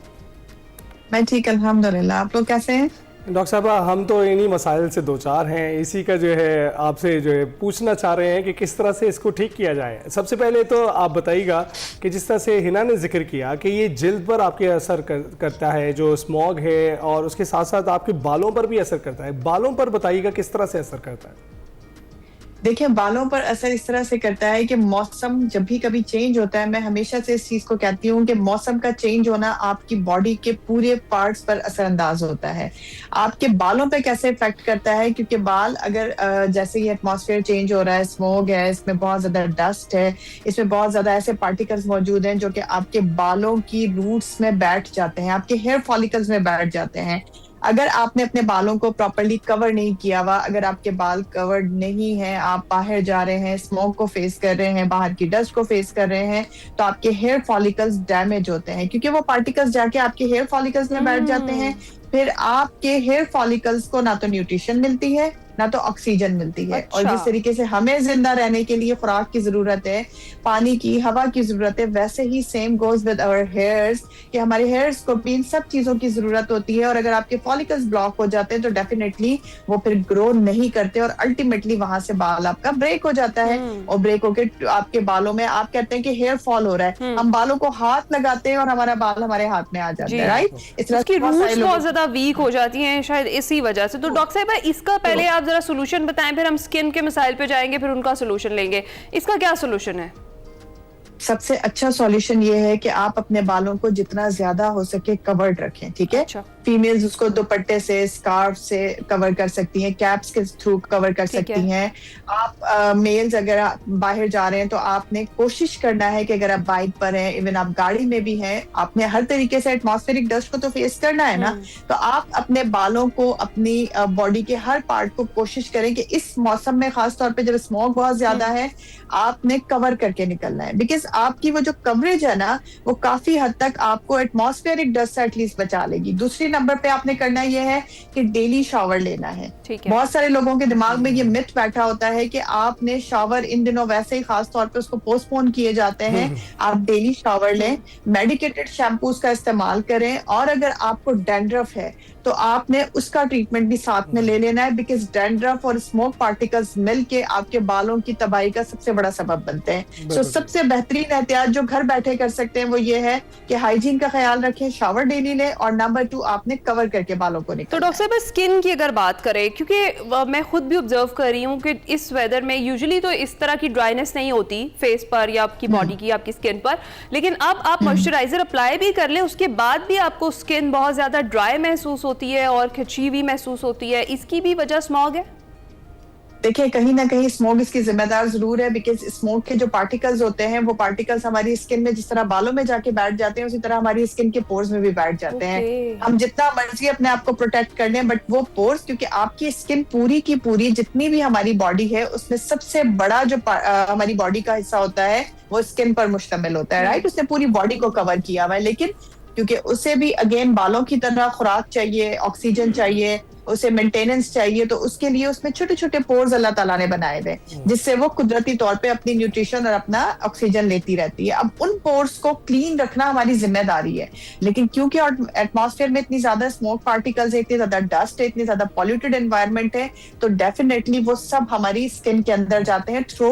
मैं ठीक अल्हम्दुलिल्लाह, आप लोग कैसे हैं? डॉक्टर साहबा हम तो इन्हीं मसाइल से दो चार हैं, इसी का जो है आपसे जो है पूछना चाह रहे हैं कि किस तरह से इसको ठीक किया जाए। सबसे पहले तो आप बताइएगा कि जिस तरह से हिना ने जिक्र किया कि ये जिल्द पर आपके असर करता है जो स्मॉग है, और उसके साथ साथ आपके बालों पर भी असर करता है। बालों पर बताइएगा किस तरह से असर करता है? देखिए, बालों पर असर इस तरह से करता है कि मौसम जब भी कभी चेंज होता है, मैं हमेशा से इस चीज को कहती हूँ कि मौसम का चेंज होना आपकी बॉडी के पूरे पार्ट्स पर असरअंदाज होता है। आपके बालों पे कैसे इफेक्ट करता है, क्योंकि बाल अगर जैसे ही एटमॉस्फेयर चेंज हो रहा है, स्मोक है, इसमें बहुत ज्यादा डस्ट है, इसमें बहुत ज्यादा ऐसे पार्टिकल्स मौजूद हैं जो कि आपके बालों की रूट्स में बैठ जाते हैं, आपके हेयर फॉलिकल्स में बैठ जाते हैं। अगर आपने अपने बालों को प्रॉपर्ली कवर नहीं किया हुआ, अगर आपके बाल कवर्ड नहीं है, आप बाहर जा रहे हैं, स्मोक को फेस कर रहे हैं, बाहर की डस्ट को फेस कर रहे हैं, तो आपके हेयर फॉलिकल्स डैमेज होते हैं, क्योंकि वो पार्टिकल्स जाके आपके हेयर फॉलिकल्स में बैठ जाते हैं। फिर आपके हेयर फॉलिकल्स को ना तो न्यूट्रिशन मिलती है, ना तो ऑक्सीजन मिलती है। अच्छा। और जिस तरीके से हमें जिंदा रहने के लिए खुराक की जरूरत है, पानी की, हवा की जरूरत है, वैसे ही same goes with our hairs कि हमारे हेयर्स को भी इन सब चीजों की जरूरत होती है। और अगर आपके फॉलिकल्स ब्लॉक हो जाते हैं तो डेफिनेटली वो फिर ग्रो नहीं करते, और अल्टीमेटली वहां से बाल आपका ब्रेक हो जाता है। और ब्रेक होके आपके बालों में, आप कहते हैं कि हेयर फॉल हो रहा है, हम बालों को हाथ लगाते हैं और हमारा बाल हमारे हाथ में आ जाता है, राइट? इस तरह उसकी से बहुत सारे रूट्स लोगों बहुत ज्यादा वीक हो जाती हैं शायद इसी वजह से। तो डॉक्टर साहब इसका पहले आप जरा सोल्यूशन बताएं, फिर हम स्किन के मसाइल पे जाएंगे, फिर उनका सोल्यूशन लेंगे। इसका क्या सोल्यूशन है? सबसे अच्छा सॉल्यूशन ये है कि आप अपने बालों को जितना ज्यादा हो सके कवर्ड रखें, ठीक है? अच्छा। फीमेल्स उसको दुपट्टे से, स्कार्फ से कवर कर सकती हैं, कैप्स के थ्रू कवर कर सकती हैं। आप मेल्स अगर आप बाहर जा रहे हैं तो आपने कोशिश करना है कि अगर आप बाइक पर हैं, इवन आप गाड़ी में भी हैं, आपने हर तरीके से एटमॉस्फेरिक डस्ट को तो फेस करना है ना। तो आप अपने बालों को, अपनी बॉडी के हर पार्ट को कोशिश करें कि इस मौसम में, खास तौर पे जब स्मॉग बहुत ज्यादा है, आपने कवर करके निकलना है। बिकॉज आपकी वो जो कवरेज है ना, वो काफी हद तक आपको एटमॉस्फेरिक डस्ट से एटलीस्ट बचा लेगी। दूसरी नंबर पे आपने करना ये है कि डेली शावर लेना है। बहुत सारे लोगों के दिमाग में ये मिथ बैठा होता है कि आपने शावर, इन दिनों वैसे ही खास तौर पे उसको पोस्टपोन किए जाते हैं, आप डेली शावर लें, मेडिकेटेड शैम्पूज का इस्तेमाल करें, और अगर आपको डैंड्रफ है तो आपने उसका ट्रीटमेंट भी साथ में ले लेना है। बिकॉज डैंड्रफ और स्मोक पार्टिकल्स मिलके आपके बालों की तबाही का सबसे बड़ा सबब बनते हैं। तो सबसे बेहतरीन एहतियात जो घर बैठे कर सकते हैं वो ये है कि हाइजीन का ख्याल रखें, शावर डेली लें, और नंबर 2 आपने कवर करके बालों को निकालना। तो डॉक्टर साहब स्किन की अगर बात करें, क्योंकि मैं खुद भी ऑब्जर्व कर रही हूँ कि इस वेदर में यूजुअली तो इस तरह की ड्राइनेस नहीं होती फेस पर या आपकी बॉडी की, आपकी स्किन पर, लेकिन अब आप मॉइस्चराइजर अप्लाई भी कर लें, उसके बाद भी आपको स्किन बहुत ज्यादा ड्राई महसूस होती है और खिंची हुई महसूस होती है। इसकी भी वजह स्मॉग है? देखिए, कहीं ना कहीं स्मोक इसकी जिम्मेदार जरूर है। बिकॉज स्मोक के जो पार्टिकल्स होते हैं, वो पार्टिकल्स हमारी स्किन में जिस तरह बालों में जाके बैठ जाते हैं, उसी तरह हमारी स्किन के पोर्स में भी बैठ जाते हैं। हम जितना मर्जी अपने आप को प्रोटेक्ट कर लें, बट वो पोर्स, क्योंकि आपकी स्किन पूरी की पूरी, जितनी भी हमारी बॉडी है, उसमें सबसे बड़ा जो हमारी बॉडी का हिस्सा होता है वो स्किन पर मुश्तमिल होता है, राइट? उसने पूरी बॉडी को कवर किया हुआ है, लेकिन क्योंकि उसे भी अगेन बालों की तरह खुराक चाहिए, ऑक्सीजन चाहिए, उसे मेंटेनेंस चाहिए, तो उसके लिए उसमें छोटे छोटे पोर्स अल्लाह ताला ने बनाए हुए, जिससे वो कुदरती तौर पे अपनी न्यूट्रिशन और अपना ऑक्सीजन लेती रहती है। अब उन पोर्स को क्लीन रखना हमारी जिम्मेदारी है, लेकिन क्योंकि एटमॉस्फेयर में इतनी ज्यादा स्मोक पार्टिकल्स है, इतनी ज्यादा डस्ट है, इतनी ज्यादा पॉल्यूटेड एनवायरनमेंट है, तो डेफिनेटली वो सब हमारी स्किन के अंदर जाते हैं थ्रू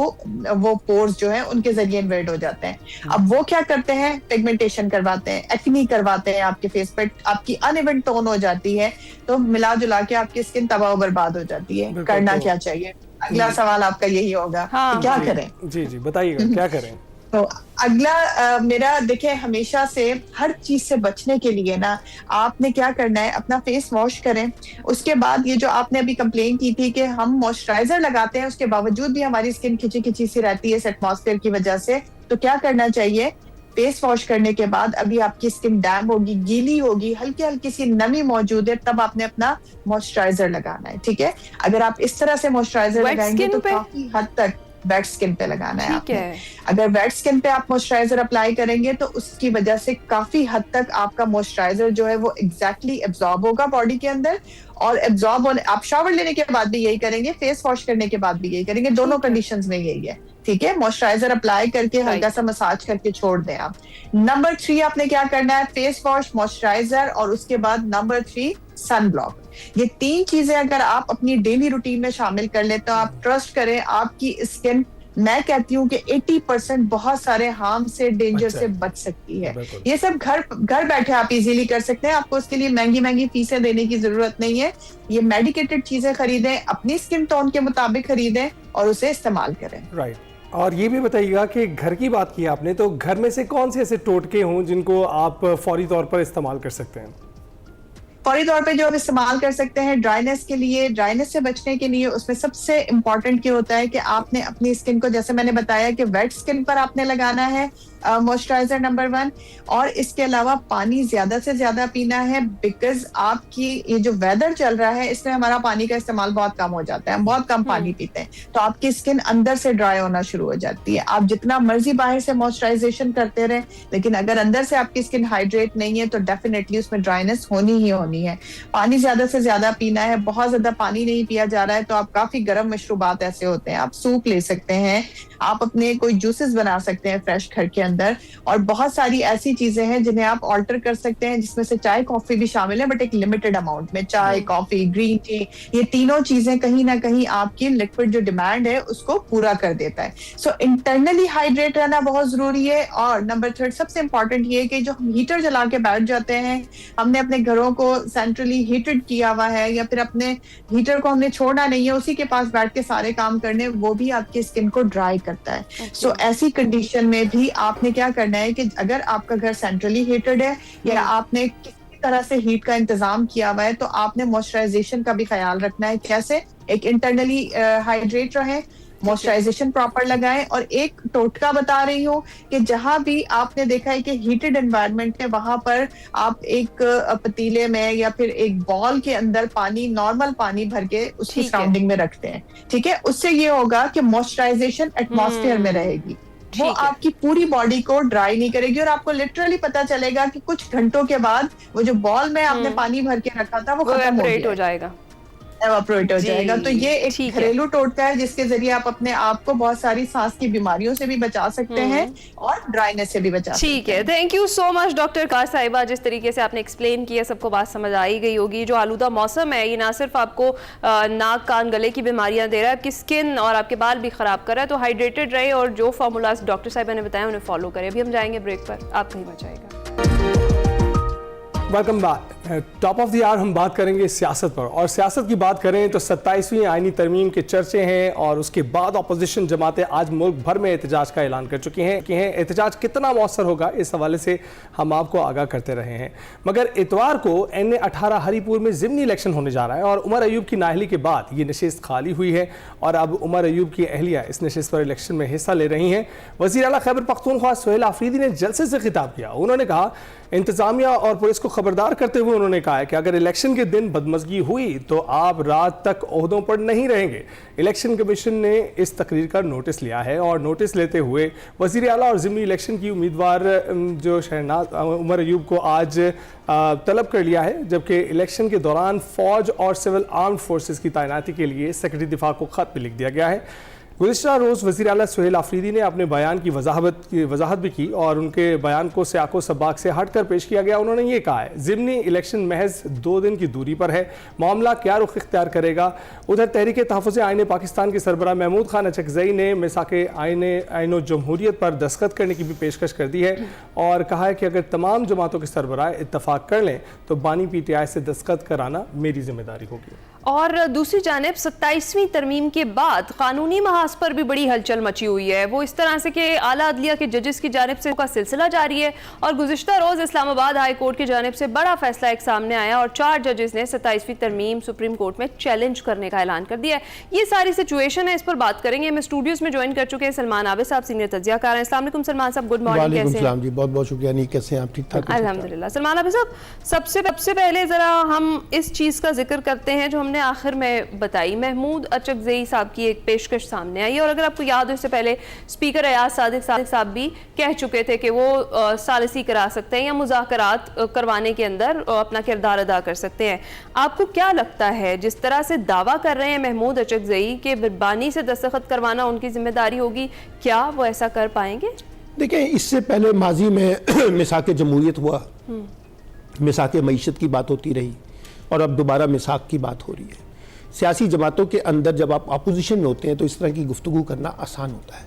वो पोर्स जो है उनके जरिए इन्वेड हो जाते हैं। अब वो क्या करते हैं? पिगमेंटेशन करवाते हैं, एक्नी करवाते हैं आपके फेस पर, आपकी अनइवन टोन हो जाती है, तो मिला जुला के आपकी स्किन तबाह बर्बाद हो जाती है। करना क्या चाहिए? अगला सवाल आपका यही होगा कि क्या करें? जी जी बताइएगा क्या करें। तो अगला मेरा, देखिए, हमेशा से हर चीज से बचने के लिए ना आपने क्या करना है, अपना फेस वॉश करें। उसके बाद ये जो आपने अभी कंप्लेन की थी कि हम मॉइस्चराइजर लगाते हैं, उसके बावजूद भी हमारी स्किन खिंची खिंची सी रहती है इस एटमॉस्फेयर की वजह से, तो क्या करना चाहिए, फेस वॉश करने के बाद अभी आपकी स्किन डैम होगी, गीली होगी, हल्की हल्की सी नमी मौजूद है, तब आपने अपना मॉइस्चराइजर लगाना है। ठीक है, अगर आप इस तरह से मॉइस्चराइजर Wet लगाएंगे skin तो पे? काफी हद तक वेट स्किन पे लगाना है ठीक आपने। है। अगर वेट स्किन पे आप मॉइस्चराइजर अप्लाई करेंगे तो उसकी वजह से काफी हद तक आपका मॉइस्चराइजर जो है वो एग्जैक्टली एब्जॉर्ब होगा बॉडी के अंदर, और एब्जॉर्ब होने, आप शावर लेने के बाद भी यही करेंगे, फेस वॉश करने के बाद भी यही करेंगे, दोनों कंडीशंस में यही है। ठीक है, मॉइस्चराइजर अप्लाई करके हल्का सा मसाज करके छोड़ दें आप। नंबर 3 आपने क्या करना है, फेस वॉश, मॉइस्चराइजर और उसके बाद नंबर 3 सन ब्लॉक। ये 3 चीजें अगर आप अपनी डेली रूटीन में शामिल कर लें तो आप ट्रस्ट करें, आपकी स्किन, मैं कहती हूँ कि 80% बहुत सारे हार्म से, डेंजर से बच सकती है। ये सब घर बैठे आप इजीली कर सकते हैं, आपको उसके लिए महंगी महंगी फीसें देने की जरूरत नहीं है। ये मेडिकेटेड चीजें खरीदें, अपनी स्किन टोन के मुताबिक खरीदें और उसे इस्तेमाल करें। राइट। और ये भी बताइएगा कि घर की बात की आपने, तो घर में से कौन से ऐसे टोटके हों जिनको आप फौरी तौर पर इस्तेमाल कर सकते हैं? फौरी तौर पे जो आप इस्तेमाल कर सकते हैं ड्राइनेस के लिए, ड्राइनेस से बचने के लिए, उसमें सबसे इम्पोर्टेंट क्या होता है कि आपने अपनी स्किन को, जैसे मैंने बताया कि वेट स्किन पर आपने लगाना है मॉइस्चराइजर नंबर 1, और इसके अलावा पानी ज्यादा से ज्यादा पीना है, बिकॉज आपकी ये जो वेदर चल रहा है इसमें हमारा पानी का इस्तेमाल बहुत कम हो जाता है, हम बहुत कम पानी पीते हैं, तो आपकी स्किन अंदर से ड्राई होना शुरू हो जाती है। आप जितना मर्जी बाहर से मॉइस्चराइजेशन करते रहें, लेकिन अगर अंदर से आपकी स्किन हाइड्रेट नहीं है तो डेफिनेटली उसमें ड्राइनेस होनी ही होनी है। पानी ज्यादा से ज्यादा पीना है, बहुत ज्यादा पानी नहीं पिया जा रहा है तो आप काफी गर्म मशरूबात ऐसे होते हैं, आप सूप ले सकते हैं, आप अपने कोई जूसेस बना सकते हैं फ्रेश घर के अंदर, और बहुत सारी ऐसी चीजें हैं जिन्हें आप ऑल्टर कर सकते हैं, जिसमें से चाय कॉफी भी शामिल है, बट एक लिमिटेड अमाउंट में। चाय, कॉफी, ग्रीन टी, ये तीनों चीजें कहीं ना कहीं आपकी लिक्विड जो डिमांड है उसको पूरा कर देता है। सो इंटरनली हाइड्रेट रहना बहुत जरूरी है। और नंबर 3 सबसे इंपॉर्टेंट ये है कि जो हम हीटर जला के बैठ जाते हैं, हमने अपने घरों को सेंट्रली हीटेड किया हुआ है या फिर अपने हीटर को हमने छोड़ना नहीं है, उसी के पास बैठ के सारे काम करने, वो भी आपकी स्किन को ड्राई करता है। सो ऐसी कंडीशन में भी आपने क्या करना है कि अगर आपका घर सेंट्रली हीटेड है या आपने किसी तरह से हीट का इंतजाम किया हुआ है तो आपने मॉइस्चराइजेशन का भी ख्याल रखना है। कैसे? एक इंटरनली हाइड्रेट रहे, मॉइस्चराइजेशन प्रॉपर लगाएं, और एक टोटका बता रही हूँ कि जहां भी आपने देखा है कि हीटेड एनवायरनमेंट है, वहां पर आप एक पतीले में या फिर एक बॉल के अंदर पानी, नॉर्मल पानी भर के उसकी सराउंडिंग में रखते हैं। ठीक है, उससे ये होगा कि मॉइस्चराइजेशन एटमॉस्फेयर में रहेगी, वो आपकी पूरी बॉडी को ड्राई नहीं करेगी, और आपको लिटरली पता चलेगा कि कुछ घंटों के बाद वो जो बॉल में आपने पानी भर के रखा था वो खत्म हो जाएगा, एवापोरेट हो जाएगा। तो ये एक घरेलू टोटका है जिसके जरिए आप अपने आप को बहुत सारी सांस की बीमारियों से भी बचा सकते हैं और ड्राइनेस से भी बचा सकते हैं। ठीक है, thank you so much doctor car साहिबा, जिस तरीके से आपने एक्सप्लेन किया सबको बात समझ आई गई होगी। जो आलूदा मौसम है ये ना सिर्फ आपको नाक, कान, गले की बीमारियां दे रहा है, आपकी स्किन और आपके बाल भी खराब कर रहा है, तो हाइड्रेटेड रहे और जो फार्मूलाज डॉक्टर साहिबा ने बताया उन्हें फॉलो करें। अभी हम जाएंगे ब्रेक पर, आप कहीं मत जाइएगा। Welcome back. Top of the hour हम बात करेंगे सियासत पर, और सियासत की बात करें तो 27वीं आईनी तरमीम के चर्चे हैं और उसके बाद अपोजिशन जमातें आज मुल्क भर में एहतजाज का ऐलान कर चुकी हैं। एहतजाज कितना मौसर होगा इस हवाले से हम आपको आगाह करते रहे हैं, मगर इतवार को NA 18 हरीपुर में ज़िमनी इलेक्शन होने जा रहा है और उमर अयूब की नाअहली के बाद ये नशिस्त खाली हुई है और अब उमर अयूब की अहलिया इस नशिस्त पर इलेक्शन में हिस्सा ले रही हैं। वज़ीर आला खैबर पख्तूनख्वा सुहेल आफरीदी ने जलसे से खिताब किया। उन्होंने कहा, इंतजामिया और पुलिस को खबरदार करते हुए उन्होंने कहा है कि अगर इलेक्शन के दिन बदमज़गी हुई तो आप रात तक ओहदों पर नहीं रहेंगे। इलेक्शन कमीशन ने इस तकरीर का नोटिस लिया है और नोटिस लेते हुए वज़ीर आला और ज़िमनी इलेक्शन की उम्मीदवार जो शहनाज उमर अयूब को आज तलब कर लिया है, जबकि इलेक्शन के दौरान फ़ौज और सिविल आर्म्ड फोर्सेस की तैनाती के लिए सेक्रेटरी दिफा को ख़त भी लिख दिया गया है। गुज़िश्ता रोज़ वज़ीर आला सुहेल आफरीदी ने अपने बयान की वजाहत भी की और उनके बयान को सियाको सबाक से हटकर पेश किया गया। उन्होंने ये कहा है, ज़िमनी इलेक्शन महज 2 दिन की दूरी पर है, मामला क्या रुख इख्तियार करेगा। उधर तहरीक तहफ़्फ़ुज़ आईन पाकिस्तान के सरबराह महमूद खान अचकज़ई ने मिसाक़े आईन जमहूरियत पर दस्तखत करने की भी पेशकश कर दी है और कहा है कि अगर तमाम जमातों के सरबराह इत्तफ़ाक़ कर लें तो बानी PTI से दस्तखत कराना मेरी जिम्मेदारी होगी। और दूसरी जानिब 27वीं तरमीम के बाद कानूनी महाज पर भी बड़ी हलचल मची हुई है। वो इस तरह से कि आला अदलिया के जजेस की जानिब से का सिलसिला जारी है और गुज़िश्ता रोज़ इस्लामाबाद हाई कोर्ट की जानिब से बड़ा फैसला एक सामने आया और 4 जजेस ने 27वीं तरमीम सुप्रीम कोर्ट में चैलेंज करने का ऐलान कर दिया है। ये सारी सिचुएशन है, इस पर बात करेंगे। हमें स्टूडियोज में ज्वाइन कर चुके हैं सलमान आबिद साहब, सीनियर तज्जियाकार हैं। अस्सलाम वालेकुम सलमान साहब, गुड मॉर्निंग, कैसे हैं? जी बहुत बहुत शुक्रिया। नहीं, कैसे हैं आप? ठीक ठाक? अल्हम्दुलिल्लाह। सलमान आबिद साहब, सबसे पहले ज़रा हम इस चीज़ का जिक्र करते हैं जो हमने आखिर में बताई। महमूद अचकज़ई साहब की एक पेशकश सामने आई और अगर आपको याद हो इससे पहले स्पीकर अयाज सादिक साहब भी कह चुके थे कि वो सालिसी करा सकते हैं या मुज़ाकरात करवाने के अंदर अपना किरदार अदा कर सकते हैं। आपको क्या लगता है, जिस तरह से दावा कर रहे हैं महमूद अचकज़ई के बिरबानी से दस्तखत करवाना उनकी जिम्मेदारी होगी, क्या वो ऐसा कर पाएंगे? देखिए, इससे पहले माजी में मिसाक जमहूरियत हुआ, मिसाक मईशत की बात होती रही और अब दोबारा मिसाक की बात हो रही है। सियासी जमातों के अंदर जब आप अपोजिशन में होते हैं तो इस तरह की गुफ्तगू करना आसान होता है,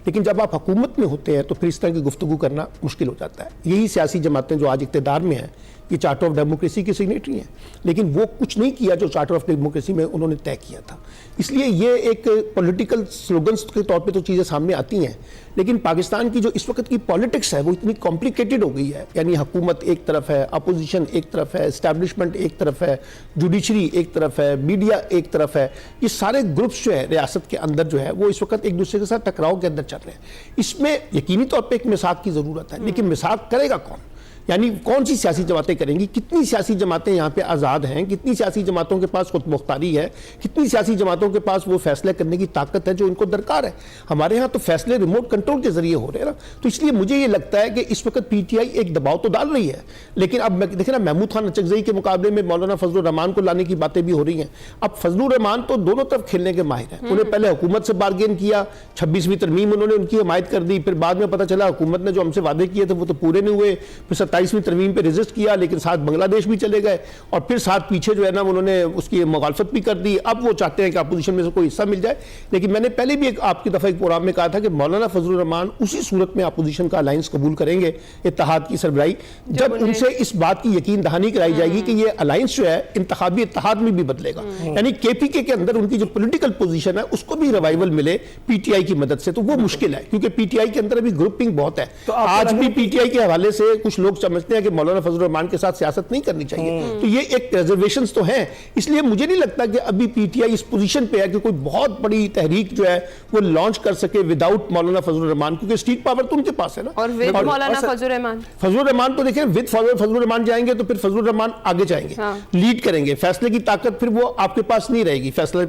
लेकिन जब आप हुकूमत में होते हैं तो फिर इस तरह की गुफ्तगू करना मुश्किल हो जाता है। यही सियासी जमातें जो आज इक़्तिदार में हैं, ये चार्टर ऑफ डेमोक्रेसी की सिग्नेटरी हैं, लेकिन वो कुछ नहीं किया जो चार्टर ऑफ डेमोक्रेसी में उन्होंने तय किया था। इसलिए ये एक पॉलिटिकल स्लोगन्स के तौर पे तो चीज़ें सामने आती हैं, लेकिन पाकिस्तान की जो इस वक्त की पॉलिटिक्स है वो इतनी कॉम्प्लिकेटेड हो गई है। यानी हुकूमत एक तरफ है, अपोजिशन एक तरफ है, इस्टेब्लिशमेंट एक तरफ है, जुडिशरी एक तरफ है, मीडिया एक तरफ है। ये सारे ग्रुप्स जो है रियासत के अंदर जो है वो इस वक्त एक दूसरे के साथ टकराव के अंदर चल रहे हैं। इसमें यकीनी तौर पर एक मिसाक की ज़रूरत है, लेकिन मिसाक करेगा कौन? यानी कौन सी सियासी जमातें करेंगी? कितनी सियासी जमातें यहाँ पे आज़ाद हैं? कितनी सियासी जमातों के पास खुद मुख्तारी है? कितनी सियासी जमातों के पास वो फैसले करने की ताकत है जो इनको दरकार है? हमारे यहाँ तो फैसले रिमोट कंट्रोल के जरिए हो रहे हैं ना। तो इसलिए मुझे ये लगता है कि इस वक्त पीटीआई एक दबाव तो डाल रही है, लेकिन अब देखें ना, महमूद खान अचकज़ई के मुकाबले में मौलाना फजलुर रहमान को लाने की बातें भी हो रही हैं। अब फजलुर रहमान तो दोनों तरफ खेलने के माहिर हैं। उन्हें पहले हुकूमत से बार्गेन किया, 26वीं तरमीम उन्होंने उनकी हमायत कर दी, फिर बाद में पता चला हुकूमत ने जो हमसे वादे किए थे वो तो पूरे नहीं हुए, फिर 27वीं तरमीम पर रेजिस्ट किया, लेकिन साथ बांग्लादेश भी चले गए और फिर साथ पीछे जो है ना उन्होंने उसकी मुखालफत भी कर दी। अब वो चाहते हैं कि अपोजिशन में से कोई हिस्सा मिल जाए। लेकिन मैंने पहले भी आपकी दफा एक प्रोग्राम में कहा था कि मौलाना फजलुर रहमान उसी सूरत में अपोजिशन का अलायंस कबूल करेंगे, इत्तेहाद की सरबराही, जब उनसे इस बात की यकीन दहानी कराई जाएगी कि ये अलायंस जो है इंतखाबी इत्तेहाद में भी बदलेगा। यानी केपीके के अंदर उनकी जो पॉलिटिकल पोजीशन है उसको भी रिवाइवल मिले पीटीआई की मदद से। तो वो मुश्किल है क्योंकि पीटीआई के अंदर अभी ग्रुपिंग बहुत है। तो आज भी पीटीआई के हवाले से कुछ लोग समझते हैं कि मौलाना फजलुर रहमान के साथ सियासत नहीं करनी चाहिए। तो ये एक रिजर्वेशंस तो हैं। इसलिए मुझे नहीं लगता कि अभी पीटीआई इस पोजीशन पे है कि कोई बहुत बड़ी तहरीक जो है वो लॉन्च कर सके विदाउट मौलाना फजलुर रहमान, क्योंकि स्ट्रीट पावर तो उनके पास है ना। और विद मौलाना फजलुर रहमान तो देखिए, विद फजलुर रहमान जाएंगे तो फिर फजलुर रहमान आगे जाएंगे, लीड करेंगे। फैसले की ताकत फिर वो आपके पास नहीं रहेगी, फैसला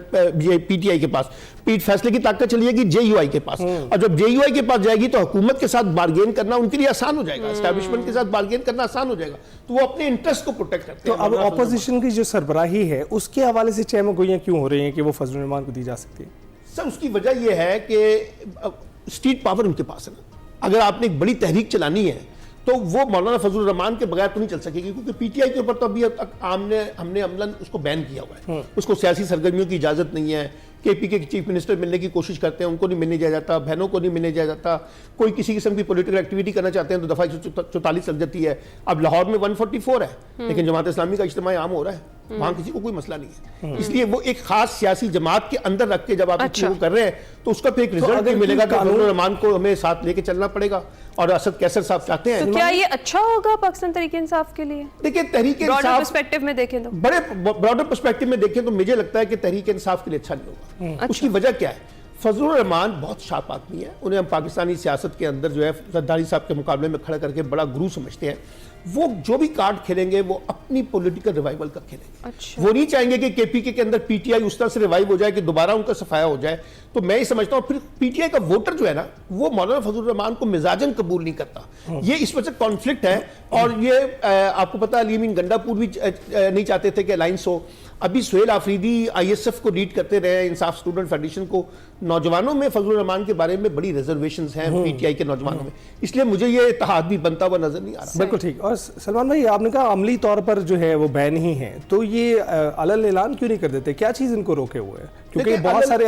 पीटीआई के पास। फैसले की ताकत चली जाएगी जेयूआई के पास, और जब जेयूआई के पास जाएगी तो हुकूमत के साथ बार्गेन करना उनके लिए आसान हो जाएगा, एस्टैब्लिशमेंट के साथ बार्गेन करना आसान हो जाएगा। तो वो अपने इंटरेस्ट को प्रोटेक्ट करते हैं। तो अब ऑपोजिशन की जो सरबराही है उसके हवाले से चहमगोइयां क्यों हो रही हैं कि वो फजलुर रहमान को दी जा सकती है? सर, उसकी वजह यह है कि स्ट्रीट पावर उनके पास है ना। अगर आपने एक बड़ी तहरीक चलानी है तो वो मौलाना फजलुर रहमान के बगैर तो नहीं चल सकेगी, क्योंकि पीटीआई के ऊपर तो अभी तक हमने अमलन उसको बैन किया हुआ है। उसको सियासी सरगर्मियों की इजाजत नहीं है। केपीके के चीफ मिनिस्टर मिलने की कोशिश करते हैं, उनको नहीं मिलने दिया जाता, बहनों को नहीं मिलने दिया जाता। कोई किसी किस्म की पॉलिटिकल एक्टिविटी करना चाहते हैं तो दफा 44 लग जाती है। अब लाहौर में 144 है, लेकिन जमात इस्लामी का इज्तिमा आम हो रहा है, वहां किसी को कोई मसला नहीं है। इसलिए वो एक खास सियासी जमात के अंदर रख के जब आप चीजों कर रहे हैं तो उसका फिर एक रिजल्ट भी मिलेगा कि फजलुर रहमान को हमें साथ लेके चलना पड़ेगा। और असद कैसर साहब चाहते हैं, तो क्या ये अच्छा होगा पाकिस्तान तहरीक इंसाफ के लिए? देखिए, तहरीक इंसाफ पर्सपेक्टिव में देखें तो, बड़े ब्रॉडर पर्सपेक्टिव में देखें तो मुझे लगता है कि तहरीक इंसाफ के लिए अच्छा नहीं होगा। उसकी वजह क्या है? फजलुर रहमान बहुत शार्प आदमी है, उन्हें हम पाकिस्तानी सियासत के अंदर जो है जरदारी साहब के मुकाबले में खड़ा करके बड़ा गुरु समझते हैं। वो जो भी कार्ड खेलेंगे वो अपनी पॉलिटिकल रिवाइवल का खेलेंगे। अच्छा। वो नहीं चाहेंगे कि केपीके के अंदर पीटीआई उस तरह से रिवाइव हो जाए कि दोबारा उनका सफाया हो जाए। तो मैं ये समझता हूँ फिर पीटीआई का वोटर जो है ना वो मौलाना फजलुर रहमान को मिजाजन कबूल नहीं करता। ये इस वजह से कॉन्फ्लिक्ट है। और ये आपको पता है, अली अमीन गंडापुर भी नहीं चाहते थे कि अलायंस हो। अभी सुहेल आफरीदी आईएसएफ को लीड करते रहे, इंसाफ स्टूडेंट फेडरेशन को। नौजवानों में फजलुर रहमान के बारे में बड़ी रिजर्वेशंस हैं पीटीआई के नौजवानों में, इसलिए मुझे ये इत्तेहाद भी बनता हुआ नजर नहीं आ रहा। बिल्कुल ठीक। और सलमान भाई, आपने कहा अमली तौर पर जो है वो बैन ही है, तो ये अलल ऐलान क्यों नहीं कर देते? क्या चीज़ इनको रोके हुए है? क्योंकि बहुत सारे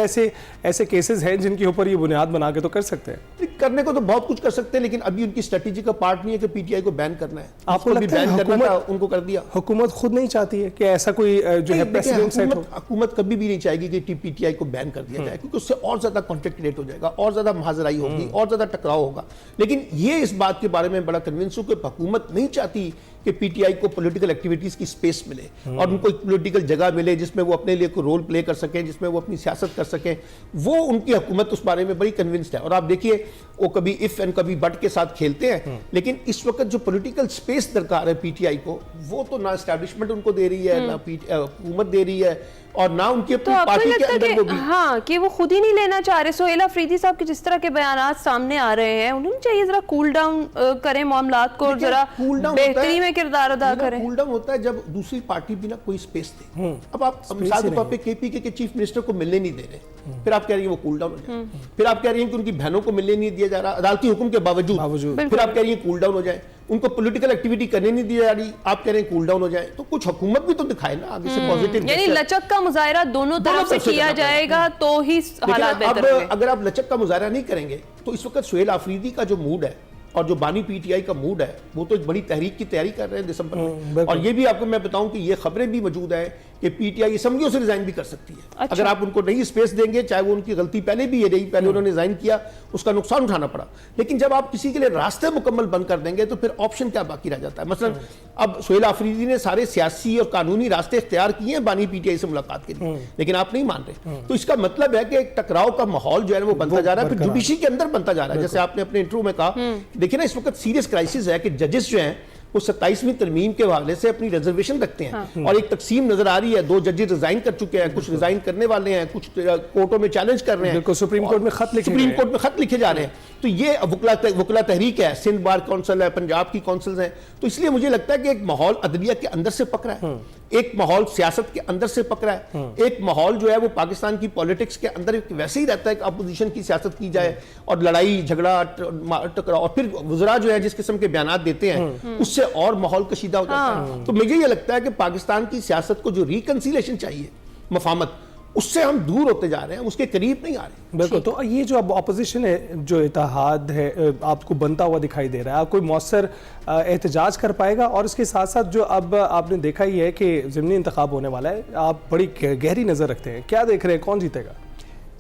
ऐसे केसेस हैं जिनके ऊपर ये बुनियाद बना के तो कर सकते हैं। करने को तो बहुत कुछ कर सकते हैं, लेकिन अभी उनकी स्ट्रेटेजी का पार्ट नहीं है कि पीटीआई को बैन करना है। आपको लगता है बैन करना था, हुकूमत उनको कर दिया। हुकूमत खुद नहीं चाहती है कि ऐसा कोई जो है प्रेसिडेंट सेट हो? हुकूमत कभी भी नहीं चाहेगी कि पीटीआई को बैन कर दिया जाए, क्योंकि उससे और ज्यादा कॉन्फ्लिक्ट क्रिएट हो जाएगा, और ज्यादा महाजराई होगी, और ज्यादा टकराव होगा। लेकिन ये इस बात के बारे में बड़ा कन्विंस हूं कि हुकूमत नहीं चाहती कि पीटीआई को पॉलिटिकल एक्टिविटीज की स्पेस मिले और उनको एक पॉलिटिकल जगह मिले जिसमें वो अपने लिए कोई रोल प्ले कर सकें, जिसमें वो अपनी सियासत कर सकें। वो उनकी हुकूमत उस बारे में बड़ी कन्विंस्ड है। और आप देखिए, वो कभी इफ एंड कभी बट के साथ खेलते हैं, लेकिन इस वक्त जो पॉलिटिकल स्पेस दरकार है पीटीआई को, वो तो ना एस्टैब्लिशमेंट उनको दे रही है, ना हुकूमत दे रही है, और ना उनकी अपनी पार्टी के अंदर वो भी। हाँ, कि वो खुद ही नहीं लेना चाह रहे। सोहेल अफरीदी साहब के जिस तरह के बयानात सामने आ रहे हैं, उन्हें चाहिए जरा कूल डाउन करें मामलात को और जरा बेहतरी में किरदार अदा करें। कूल डाउन होता है जब दूसरी पार्टी भी ना कोई स्पेस दे। अब आप मिसाल के तौर पे केपीके के चीफ मिनिस्टर को मिलने नहीं दे रहे, फिर आप कह रही हैं वो कूल डाउन हो जाए। फिर आप कह रही हैं कि उनकी बहनों को मिलने नहीं दिया जा रहा अदालती हुक्म के बावजूद, फिर आप कह रही हैं कूल डाउन हो जाए। उनको पॉलिटिकल एक्टिविटी करने नहीं दी जा रही, आप कह रहे हैं कूल डाउन हो जाए। तो कुछ हुकूमत भी तो दिखाए ना आगे से पॉजिटिव, यानी लचक का मुजाहरा दोनों तरफ से किया जाएगा तो ही हालात बेहतर होंगे। अगर आप लचक का मुजाहरा नहीं करेंगे तो इस वक्त सोहेल अफरीदी का जो मूड है और जो बानी पीटीआई का मूड है, वो तो एक बड़ी तहरीक की तैयारी कर रहे हैं दिसंबर में। और ये भी आपको मैं बताऊं कि ये खबरें भी मौजूद है कि पीटीआई असम्बलियों से रिजाइन भी कर सकती है। अच्छा। अगर आप उनको नहीं स्पेस देंगे, चाहे वो उनकी गलती पहले भी ये रही, पहले उन्होंने रिजाइन किया, उसका नुकसान उठाना पड़ा, लेकिन जब आप किसी के लिए रास्ते मुकम्मल बंद कर देंगे तो फिर ऑप्शन क्या बाकी रह जाता है। मसलन अब सोहेल अफरीदी ने सारे सियासी और कानूनी रास्ते इख्तियार किए हैं बानी पीटीआई से मुलाकात के लिए, लेकिन आप नहीं मान रहे। तो इसका मतलब है कि एक टकराव का माहौल जो है वो बनता जा रहा है, फिर जुडिशरी के अंदर बनता जा रहा है। जैसे आपने अपने इंटरव्यू में कहा, देखिए ना इस वक्त सीरियस क्राइसिस है कि जजेस जो हैं वो 27वीं तरमीम के हवाले से अपनी रिजर्वेशन रखते हैं, और एक तकसीम नजर आ रही है। 2 जजेस रिजाइन कर चुके हैं, कुछ रिजाइन करने वाले हैं, कुछ कोर्टों में चैलेंज कर रहे हैं, सुप्रीम कोर्ट में खत लिखे जा रहे हैं। तो ये वकला तहरीक है, सिंध बार काउंसिल है, पंजाब की काउंसिल्स हैं। तो इसलिए मुझे लगता है कि एक माहौल अदलिया के अंदर से पक रहा है, एक माहौल सियासत के अंदर से पक रहा है, एक माहौल जो है वो पाकिस्तान की पॉलिटिक्स के अंदर वैसे ही रहता है कि अपोजिशन की सियासत की जाए और लड़ाई झगड़ा टकराव, और फिर वज़रा जो है जिस किस्म के बयान देते हैं उससे और माहौल कशीदा हो जाता है। तो मुझे ये लगता है कि पाकिस्तान की सियासत को जो रिकंसिलेशन चाहिए, मफामत, उससे हम दूर होते जा रहे हैं, उसके करीब नहीं आ रहे। बिल्कुल। तो ये जो अब ऑपोजिशन है, जो इत्तेहाद है, आपको बनता हुआ दिखाई दे रहा है, कोई मौसर एहतजाज कर पाएगा? और इसके साथ साथ जो अब आपने देखा ही है कि ज़िमनी इंतखाब होने वाला है, आप बड़ी गहरी नज़र रखते हैं, क्या देख रहे हैं, कौन जीतेगा?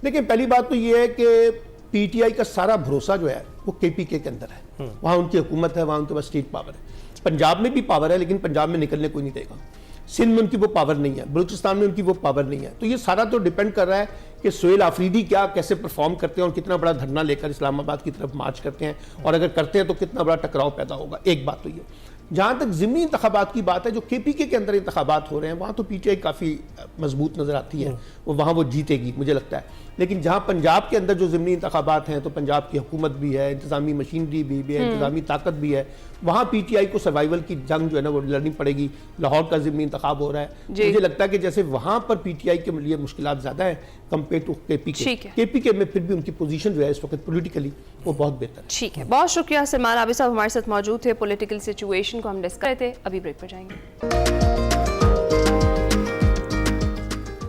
देखिए, पहली बात तो ये है कि पीटीआई का सारा भरोसा जो है वो केपीके के अंदर है। वहाँ उनकी हुकूमत है, वहाँ उनके पास स्टेट पावर है। पंजाब में भी पावर है, लेकिन पंजाब में निकलने कोई नहीं देगा। सिंध में उनकी वो पावर नहीं है, बलूचिस्तान में उनकी वो पावर नहीं है। तो ये सारा तो डिपेंड कर रहा है कि सोहेल अफरीदी क्या कैसे परफॉर्म करते हैं और कितना बड़ा धरना लेकर इस्लामाबाद की तरफ मार्च करते हैं, और अगर करते हैं तो कितना बड़ा टकराव पैदा होगा। एक बात तो ये। जहाँ तक ज़िमनी इंतखाबात की बात है, जो केपीके के अंदर इंतखाबात हो रहे हैं, वहाँ तो पीटीआई काफ़ी मजबूत नज़र आती है, वहाँ वो जीतेगी मुझे लगता है। लेकिन जहाँ पंजाब के अंदर जो ज़िमनी इंतखाबात हैं, तो पंजाब की हुकूमत भी है, इंतज़ामी मशीनरी भी है, इंतज़ामी ताकत भी है, वहाँ पीटीआई को सर्वाइवल की जंग जो है ना वो लड़नी पड़ेगी। लाहौर का ज़िमनी इंतखाब हो रहा है, मुझे लगता है कि जैसे वहाँ पर पीटीआई के लिए मुश्किलात ज़्यादा है कंपेयर टू केपीके। केपीके में फिर भी उनकी पोजीशन जो है इस वक्त पॉलिटिकली वो बहुत बेहतर है। ठीक है, बहुत शुक्रिया सलमान आबिद साहब हमारे साथ मौजूद थे। पॉलिटिकल सिचुएशन को हम डिस्कस कर रहे थे, अभी ब्रेक पर जाएंगे।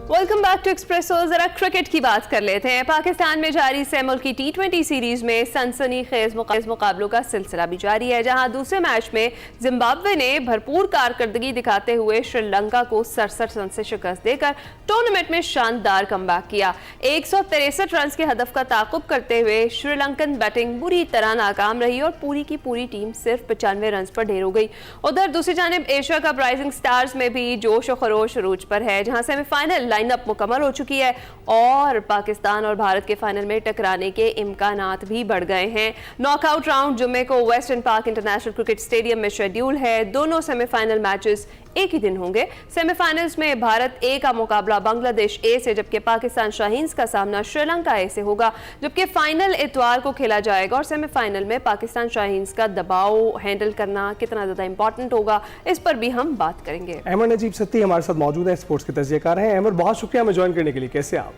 Welcome back to Expresso. जरा क्रिकेट की बात कर लेते हैं। पाकिस्तान में जारी सेमुल की T20 सीरीज में सनसनीखेज मुकाबलों का सिलसिला भी जारी है, जहां दूसरे मैच में जिम्बाब्वे ने भरपूर कारकर्दगी दिखाते हुए श्रीलंका को 67 रन से शिकस्त देकर टूर्नामेंट में शानदार कमबैक किया। 163 रन के हदफ का ताक़ुब करते हुए श्रीलंकन बैटिंग बुरी तरह नाकाम रही और पूरी की पूरी टीम सिर्फ 95 रन पर ढेर हो गई। उधर दूसरी जानिब एशिया कप राइजिंग स्टार्स में भी जोश और खरोश अरूज पर है, जहां सेमीफाइनल लाइनअप मुकम्मल हो चुकी है और पाकिस्तान और भारत के फाइनल में टकराने के इम्कानात भी बढ़ गए हैं। नॉकआउट राउंड जुम्मे को western park international cricket stadium में शेड्यूल है। दोनों सेमीफाइनल मैचेस एक ही दिन होंगे। सेमीफाइनल्स में भारत ए का मुकाबला बांग्लादेश ए से, जबकि पाकिस्तान शाहीन्स का सामना श्रीलंका ए से होगा, जबकि फाइनल इतवार को खेला जाएगा। और सेमीफाइनल में पाकिस्तान शाहीन्स का दबाव हैंडल करना कितना ज़्यादा इंपॉर्टेंट होगा, इस पर भी हम बात करेंगे। अहमद नजीब सत्ती हमारे साथ मौजूद है, स्पोर्ट्स के तजज़ियाकार हैं। अहमद, बहुत शुक्रिया हमें ज्वाइन करने के लिए, कैसे आप?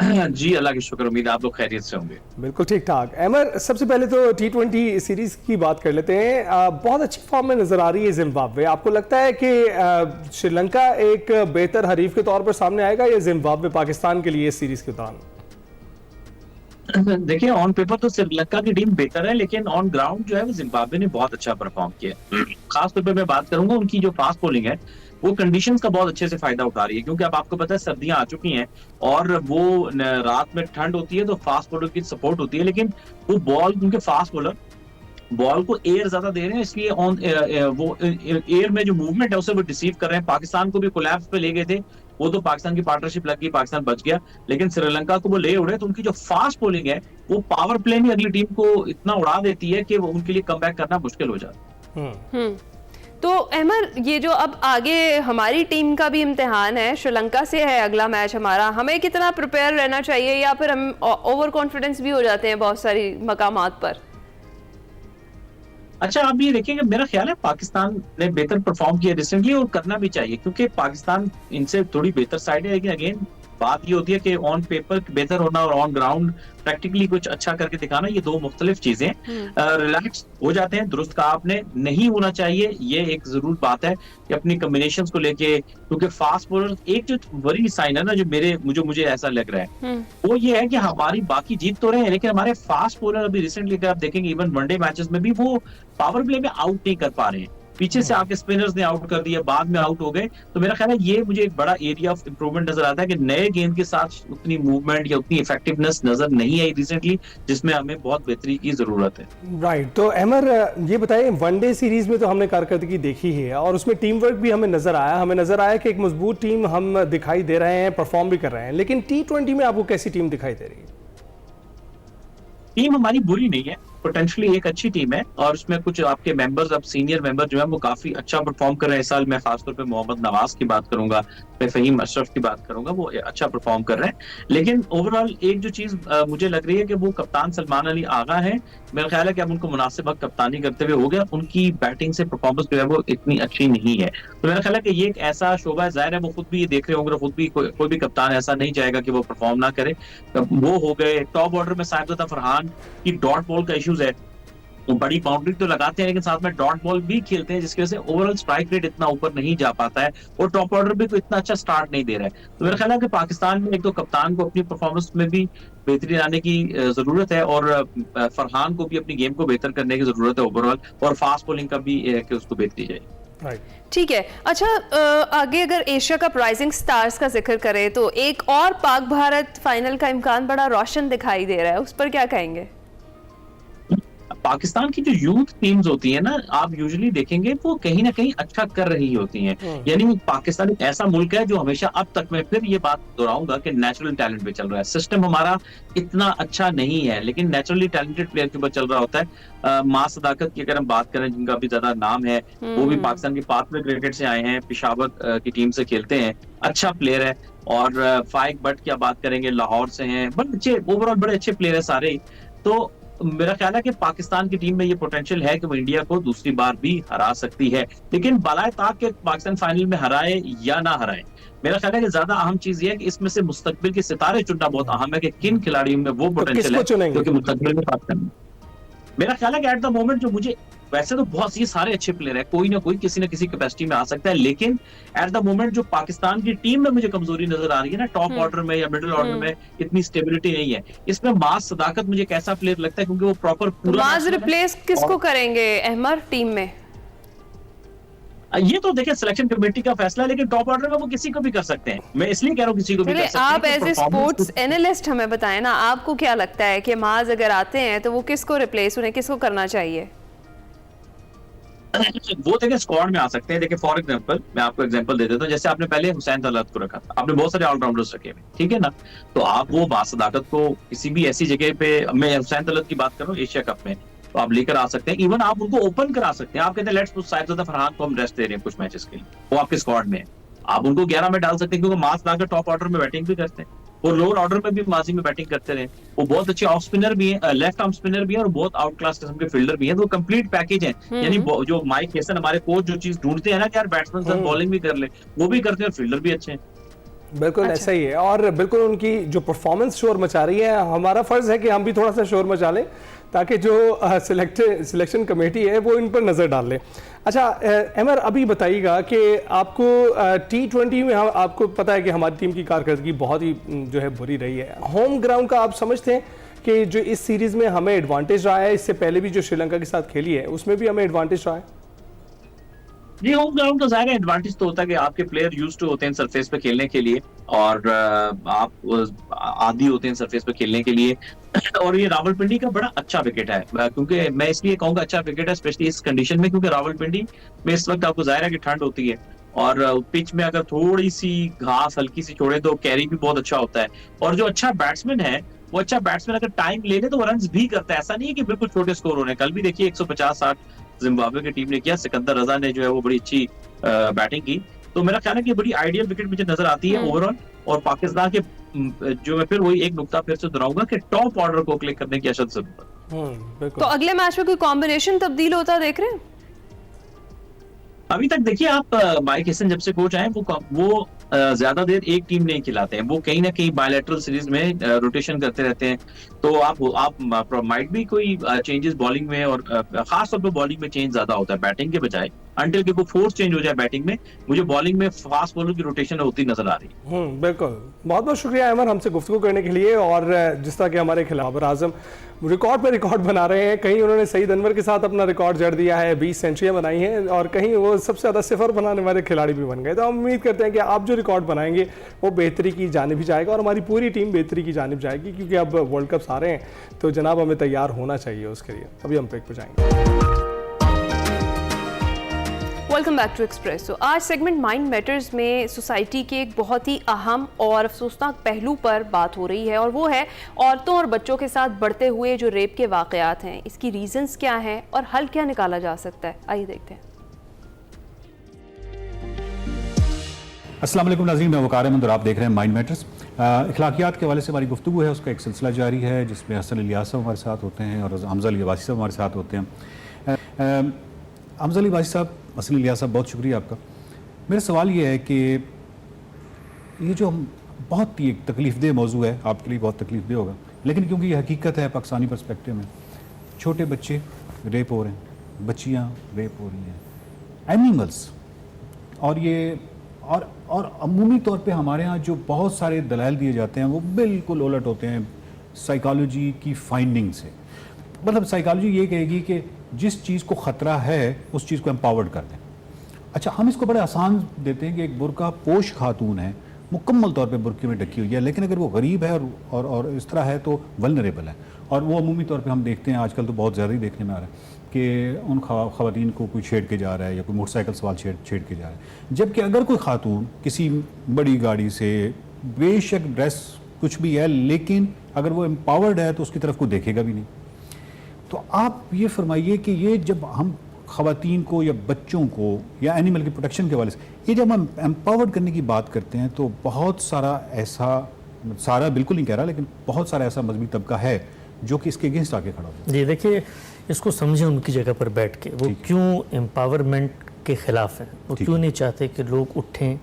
जी अल्लाह की शुक्र, उम्मीद आप लोग खैरियत से होंगे। बिल्कुल ठीक ठाक। अमर, सबसे पहले तो T20 सीरीज की बात कर लेते हैं। बहुत अच्छी फॉर्म में नजर आ रही है जिम्बाब्वे। आपको लगता है कि श्रीलंका एक बेहतर हरीफ के तौर पर सामने आएगा या जिम्बाब्वे पाकिस्तान के लिए इस सीरीज के दौरान? देखिए ऑन पेपर तो श्रीलंका की टीम बेहतर है, लेकिन ऑन ग्राउंड जो है वो जिम्बाब्वे ने बहुत अच्छा परफॉर्म किया। खास तौर पे मैं बात करूंगा उनकी जो फास्ट बॉलिंग है, वो कंडीशंस का बहुत अच्छे से फायदा उठा रही है, क्योंकि अब आपको पता है सर्दियां आ चुकी हैं और वो रात में ठंड होती है तो फास्ट बॉलर की सपोर्ट होती है, लेकिन वो बॉल उनके फास्ट बॉलर बॉल को एयर ज्यादा दे रहे हैं, इसलिए ऑन वो एयर में जो मूवमेंट है उसे वो डिसीव कर रहे हैं। पाकिस्तान को भी कोलैप्स पे ले गए थे, वो तो पाकिस्तान की पार्टनरशिप लग गई, पाकिस्तान बच गया, लेकिन श्रीलंका को वो ले उड़े। तो उनकी जो फास्ट बॉलिंग है वो पावर प्ले में अगली टीम को इतना उड़ा देती है कि वो उनके लिए कमबैक करना मुश्किल हो जाता है। तो अहमर, ये जो अब आगे हमारी टीम का भी इम्तिहान है, श्रीलंका से है अगला मैच हमारा, हमें कितना प्रिपेयर रहना चाहिए या फिर हम ओवर कॉन्फिडेंस भी हो जाते हैं बहुत सारी मकामात पर? अच्छा, आप ये देखिए कि मेरा ख्याल है पाकिस्तान ने बेहतर परफॉर्म किया रिसेंटली, और करना भी चाहिए, क्योंकि पाकिस्तान इनसे थोड़ी बेहतर साइड है, लेकिन अगेन बात ये होती है कि ऑन पेपर बेहतर होना और ऑन ग्राउंड प्रैक्टिकली कुछ अच्छा करके दिखाना, ये दो मुख्तलिफ चीजें हैं। रिलैक्स हो जाते हैं, दुरुस्त कहा आपने, नहीं होना चाहिए, ये एक जरूर बात है कि अपनी कॉम्बिनेशंस को लेके, क्योंकि फास्ट बॉलर एक जो वरी साइन है ना जो मुझे ऐसा लग रहा है वो ये है कि हमारी बाकी जीत तो रहे हैं, लेकिन हमारे फास्ट बॉलर अभी रिसेंटली अगर आप देखेंगे इवन वनडे मैचेस में भी वो पावर प्ले में आउट नहीं कर पा रहे हैं। पीछे से आके स्पिनर्स ने आउट कर दिया, बाद में आउट हो गए। तो मेरा ख्याल है ये मुझे एक बड़ा एरिया ऑफ इंप्रूवमेंट नजर आता है कि नए गेंद के साथ उतनी मूवमेंट या उतनी इफेक्टिवनेस नजर नहीं आई रिसेंटली, जिसमें हमें बहुत बेहतरी की जरूरत है। राइट, तो अमर ये बताइए, वनडे सीरीज में तो हमने कारकर्दगी देखी ही है और उसमें टीम वर्क भी हमें नजर आया कि एक मजबूत टीम हम दिखाई दे रहे हैं, परफॉर्म भी कर रहे हैं, लेकिन T20 में आपको कैसी टीम दिखाई दे रही है? टीम हमारी बुरी नहीं है, पोटेंशियली एक अच्छी टीम है, और उसमें कुछ आपके मेंबर्स, अब सीनियर मेंबर जो है वो काफी अच्छा परफॉर्म कर रहे हैं इस साल। मैं खासतौर पे मोहम्मद नवाज की बात करूंगा, मैं फहीम अशरफ की बात करूंगा, वो अच्छा परफॉर्म कर रहे हैं। लेकिन ओवरऑल एक जो चीज मुझे लग रही है कि वो कप्तान सलमान अली आगा है, मेरा ख्याल है कि अब उनको मुनासिब हक कप्तानी करते हुए हो गया, उनकी बैटिंग से परफॉर्मेंस जो है वो इतनी अच्छी नहीं है। तो मेरा ख्याल है कि ये एक ऐसा शोबा है, जाहिर है वो खुद भी ये देख रहे होंगे, खुद भी कोई भी कप्तान ऐसा नहीं चाहेगा कि वो परफॉर्म ना करे। वो हो गए टॉप ऑर्डर में साहिबजादा फरहान की डॉट बॉल का इश्यूज है, वो बड़ी बाउंड्री तो लगाते हैं लेकिन साथ में डॉट बॉल भी खेलते हैं, जिसकी वजह से ओवरऑल स्ट्राइक रेट इतना ऊपर नहीं जा पाता है, और टॉप ऑर्डर भी कोई इतना अच्छा स्टार्ट नहीं दे रहा है। तो मेरा ख्याल है कि पाकिस्तान में एक तो कप्तान को अपनी परफॉर्मेंस में भी बेहतरी लाने की जरूरत है, और फरहान को भी अपनी गेम को बेहतर करने की जरूरत है ओवरऑल, और फास्ट बॉलिंग का भी है कि उसको बेहतरी जाए। ठीक है। अच्छा, आगे अगर एशिया कप राइजिंग स्टार्स का जिक्र करें तो एक और पाक भारत फाइनल का इम्कान बड़ा रोशन दिखाई दे रहा है, उस पर क्या कहेंगे? पाकिस्तान की जो यूथ टीम्स होती है ना, आप यूजुअली देखेंगे वो कहीं ना कहीं अच्छा कर रही होती हैं। यानी पाकिस्तान एक ऐसा मुल्क है जो हमेशा अब तक, मैं फिर ये बात दोहराऊंगा कि नेचुरल टैलेंट पे चल रहा है। सिस्टम हमारा इतना अच्छा नहीं है, लेकिन नेचुरली टैलेंटेड प्लेयर के ऊपर चल रहा होता है। मां सदाकत की अगर हम बात करें, जिनका भी ज्यादा नाम है, वो भी पाकिस्तान की पार्टनर क्रिकेट से आए हैं, पेशावर की टीम से खेलते हैं, अच्छा प्लेयर है। और फाइक बट की बात करेंगे, लाहौर से हैं, बड़े अच्छे ओवरऑल बड़े अच्छे प्लेयर है सारे। तो मेरा ख्याल है कि पाकिस्तान की टीम में ये पोटेंशियल है कि वो इंडिया को दूसरी बार भी हरा सकती है, लेकिन बलाए ताक के पाकिस्तान फाइनल में हराए या ना हराए, मेरा ख्याल है कि ज्यादा अहम चीज ये है कि इसमें से मुस्तकबिल के सितारे चुनना बहुत अहम है कि किन खिलाड़ियों में वो पोटेंशियल है जो कि मुस्तकबिल में पाकिस्तान। मेरा ख्याल है कि एट द मोमेंट जो मुझे, वैसे तो बहुत सी सारे अच्छे प्लेयर है, कोई ना कोई किसी न किसी कैपेसिटी में आ सकता है, लेकिन एट द मोमेंट जो पाकिस्तान की टीम में मुझे कमजोरी नजर आ रही है ना, टॉप ऑर्डर में या मिडिल ऑर्डर में इतनी स्टेबिलिटी नहीं है। इसमें मास सदाकत मुझे एक ऐसा प्लेयर लगता है, क्योंकि वो प्रॉपर पूरा मास रिप्लेस किसको करेंगे अहमर टीम में? ये तो देखिए सिलेक्शन कमेटी का फैसला है, लेकिन टॉप ऑर्डर में वो किसी को भी कर सकते हैं। मैं इसलिए कह रहा हूँ किसी को भी कर सकते हैं। आप एज ए स्पोर्ट्स एनालिस्ट हमें बताएं ना, आपको क्या लगता है कि माज अगर आते हैं तो वो किसको रिप्लेस, उन्हें किसको करना चाहिए? वो देखिए स्क्वाड में आ सकते हैं। देखिए फॉर एग्जांपल मैं आपको एग्जांपल दे देता हूँ, जैसे आपने पहले हुसैन तलत को रखा था, आपने बहुत सारे ऑलराउंडर्स रखे हुए, ठीक है ना, तो आप वो बासदाकत को किसी भी ऐसी जगह पे, मैं हुसैन तलत की बात कर रहा हूँ एशिया कप में, तो आप लेकर आ सकते हैं। इवन आप उनको ओपन करा सकते हैं। आप कहते हैं लेट्स पुट साहिबजादा फरहान को हम रेस्ट दे रहे हैं कुछ मैचेस के लिए, वो आपके स्क्वाड में है, आप उनको 11 में डाल सकते हैं, क्योंकि मास लाकर टॉप ऑर्डर में बैटिंग भी करते हैं, वो लोअर ऑर्डर में भी माजी में बैटिंग करते रहे, वो बहुत अच्छे ऑफ स्पिनर भी है, लेफ्ट आर्म स्पिनर भी है, और बहुत आउट क्लास किस्म के फील्डर भी है। तो कंप्लीट पैकेज है। यानी जो माइक हेसन हमारे कोच जो चीज ढूंढते हैं ना कि यार बैट्समैन बॉलिंग भी कर ले, वो भी करते हैं, और फील्डर भी अच्छे हैं। बिल्कुल ऐसा ही है, और बिल्कुल उनकी जो परफॉर्मेंस शोर मचा रही है, हमारा फर्ज है कि हम भी थोड़ा सा शोर मचा लें ताकि जो सिलेक्शन कमेटी है वो इन पर नज़र डाल ले। अच्छा अमर, अभी बताइएगा कि आपको T20 में आपको पता है कि हमारी टीम की कारकर्दगी बहुत ही जो है बुरी रही है। होम ग्राउंड का आप समझते हैं कि जो इस सीरीज में हमें एडवांटेज रहा है, इससे पहले भी जो श्रीलंका के साथ खेली है उसमें भी हमें एडवांटेज रहा है? जी, होम ग्राउंड का जाहिर एडवांटेज तो होता है कि आपके प्लेयर यूज टू होते हैं सरफेस पे खेलने के लिए, और आप आदी होते हैं सरफेस पे खेलने के लिए। और ये रावलपिंडी का बड़ा अच्छा विकेट है, क्योंकि मैं इसलिए कहूंगा अच्छा विकेट है स्पेशली इस कंडीशन में, क्योंकि रावलपिंडी में इस वक्त आपको जाहिर है कि ठंड होती है, और पिच में अगर थोड़ी सी घास हल्की सी छोड़े तो कैरी भी बहुत अच्छा होता है। और जो अच्छा बैट्समैन है वो अच्छा बैट्समैन अगर टाइम ले ले तो वो रन भी करता है, ऐसा नहीं है कि बिल्कुल छोटे स्कोर हो रहे हैं। कल भी देखिए 150-60 जिम्बाब्वे की टीम ने किया, सिकंदर रजा ने जो है वो बड़ी अच्छी बैटिंग की। तो मेरा ख्याल है कि बड़ी आइडियल विकेट मुझे नजर आती है ओवरऑल। और पाकिस्तान के जो मैं फिर वही एक नुकता फिर से दोहराऊंगा कि टॉप ऑर्डर को क्लिक करने की अशद जरूरत है। तो अगले मैच में कोई कॉम्बिनेशन तब्दील होता देख रहे हैं? अभी तक देखिए आप माइक हेसन जब से कोच आए वो ज्यादा देर एक टीम नहीं खिलाते हैं, वो कहीं ना कहीं बायलैटरल सीरीज में रोटेशन करते रहते हैं। तो आप माइट भी कोई चेंजेस बॉलिंग में, और खास तौर पे बॉलिंग में चेंज ज्यादा होता है बैटिंग के बजाय, अंटिल के कोई फोर्स चेंज हो जाए बैटिंग में। मुझे बॉलिंग में फास्ट बॉलर की रोटेशन होती नजर आ रही है। बिल्कुल, बहुत बहुत शुक्रिया अमर हमसे गुफ्तगू करने के लिए। और जिस तरह के हमारे खिलाफ आजम रिकॉर्ड पे रिकॉर्ड बना रहे हैं, कहीं उन्होंने सईद अनवर के साथ अपना रिकॉर्ड जड़ दिया है, 20 सेंचुरियां बनाई हैं, और कहीं वो सबसे ज़्यादा सिफर बनाने वाले खिलाड़ी भी बन गए। तो हम उम्मीद करते हैं कि आप जो रिकॉर्ड बनाएंगे वो बेहतरी की जानिब ही जाएगा, और हमारी पूरी टीम बेहतरी की जानिब जाएगी, क्योंकि अब वर्ल्ड कप्स आ रहे हैं तो जनाब हमें तैयार होना चाहिए उसके लिए। अभी हम ब्रेक पे जाएंगे। Welcome back to Express. तो आज सेगमेंट माइंड मैटर्स में सोसाइटी के एक बहुत ही अहम और अफसोसनाक पहलू पर बात हो रही है, और वो है औरतों और बच्चों के साथ बढ़ते हुए जो रेप के वाकयात हैं, इसकी रीजंस क्या हैं और हल क्या निकाला जा सकता है। आइए देखते हैं। अस्सलाम वालेकुम नाज़रीन, मैं वकार अहमद और आप देख रहे हैं माइंड मैटर्स। अखलाकियात के हवाले से हमारी गुफ्तगू है, उसका एक सिलसिला जारी है जिसमें हसन अली आसफ हमारे साथ होते हैं और हमजा अली अब्बासी साहब हमारे साथ होते हैं। हमजा अली अब्बासी साहब, हसन अली आसफ, बहुत शुक्रिया आपका। मेरा सवाल ये है कि ये जो बहुत ही एक तकलीफ़देह मौजू है, आपके लिए बहुत तकलीफ़देह होगा, लेकिन क्योंकि ये हकीकत है पाकिस्तानी पर्सपेक्टिव में, छोटे बच्चे रेप हो रहे हैं, बच्चियाँ रेप हो रही हैं, एनिमल्स, और ये और अमूमी तौर पे हमारे यहाँ जो बहुत सारे दलाइल दिए जाते हैं वो बिल्कुल उलट होते हैं साइकोलॉजी की फाइंडिंग से। मतलब साइकोलॉजी ये कहेगी कि जिस चीज़ को ख़तरा है उस चीज़ को एम्पावर्ड कर दें। अच्छा, हम इसको बड़े आसान देते हैं कि एक बुर्का पोश खातून है, मुकम्मल तौर पे बुर्के में ढकी हुई है, लेकिन अगर वो गरीब है और इस तरह है तो वल्नरेबल है। और वो अमूमी तौर पे हम देखते हैं, आजकल तो बहुत ज़्यादा ही देखने में आ रहा है कि उन ख़वातीन को कोई छेड़ के जा रहा है या कोई मोटरसाइकिल सवाल छेड़ के जा रहा है। जबकि अगर कोई खातून किसी बड़ी गाड़ी से, बेशक ड्रेस कुछ भी है, लेकिन अगर वो एम्पावर्ड है तो उसकी तरफ कोई देखेगा भी नहीं। तो आप ये फरमाइए कि ये जब हम ख़वातीन को या बच्चों को या एनिमल की प्रोटेक्शन के हवाले से, ये जब हम एम्पावर्ड करने की बात करते हैं तो बहुत सारा ऐसा, सारा बिल्कुल नहीं कह रहा, लेकिन बहुत सारा ऐसा मजहबी तबका है जो कि इसके अगेंस्ट आके खड़ा हो। जी देखिए, इसको समझें उनकी जगह पर बैठ के, वो क्यों एम्पावरमेंट के खिलाफ हैं, वो क्यों नहीं चाहते कि लोग उठें,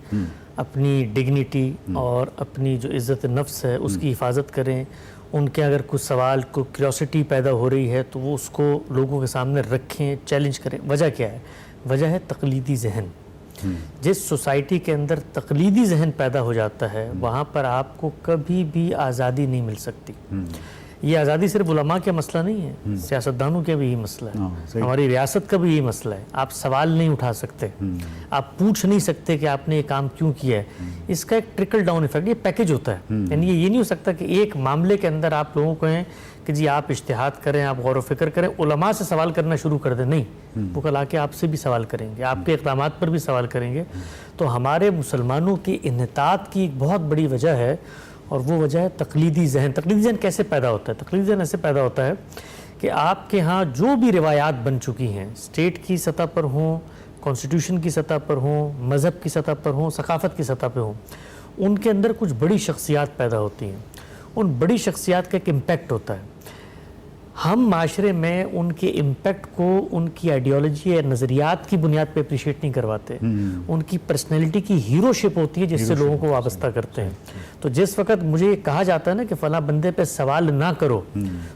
अपनी डिग्निटी और अपनी जो इज़्ज़त नफ्स है उसकी हिफाजत करें। उनके अगर कुछ सवाल को क्यूरियोसिटी पैदा हो रही है तो वो उसको लोगों के सामने रखें, चैलेंज करें। वजह क्या है? वजह है तकलीदी जहन। जिस सोसाइटी के अंदर तकलीदी जहन पैदा हो जाता है वहाँ पर आपको कभी भी आज़ादी नहीं मिल सकती। ये आज़ादी सिर्फ उलमा का मसला नहीं है, सियासतदानों का भी यही मसला है, हमारी रियासत का भी यही मसला है। आप सवाल नहीं उठा सकते, आप पूछ नहीं सकते कि आपने ये काम क्यों किया है। इसका एक ट्रिकल डाउन इफेक्ट, ये पैकेज होता है। यानी ये नहीं हो सकता कि एक मामले के अंदर आप लोगों को हैं कि जी आप इज्तिहाद करें, आप गौर व फिक्र करें, उलमा से सवाल करना शुरू कर दें। नहीं, वो कल आके आपसे भी सवाल करेंगे, आपके इक़दामात पर भी सवाल करेंगे। तो हमारे मुसलमानों की इन्हितात की एक बहुत बड़ी वजह है, और वो वजह है तकलीदी जहन। तकलीदी जहन कैसे पैदा होता है? तकलीदी जहन ऐसे पैदा होता है कि आपके यहाँ जो भी रिवायात बन चुकी हैं, स्टेट की सतह पर हों, कॉन्स्टिट्यूशन की सतह पर हों, मज़हब की सतह पर हों, सकाफ़त की सतह पर हों, उनके अंदर कुछ बड़ी शख्सियात पैदा होती हैं। उन बड़ी शख्सियात का एक इम्पेक्ट होता है। हम माशरे में उनके इम्पेक्ट को उनकी आइडियोलॉजी या नज़रियात की बुनियाद पे अप्रिशिएट नहीं करवाते। उनकी पर्सनैलिटी की हीरोशिप होती है जिससे लोगों को वाबस्ता करते हैं। तो जिस वक्त मुझे कहा जाता है ना कि फ़ला बंदे पे सवाल ना करो,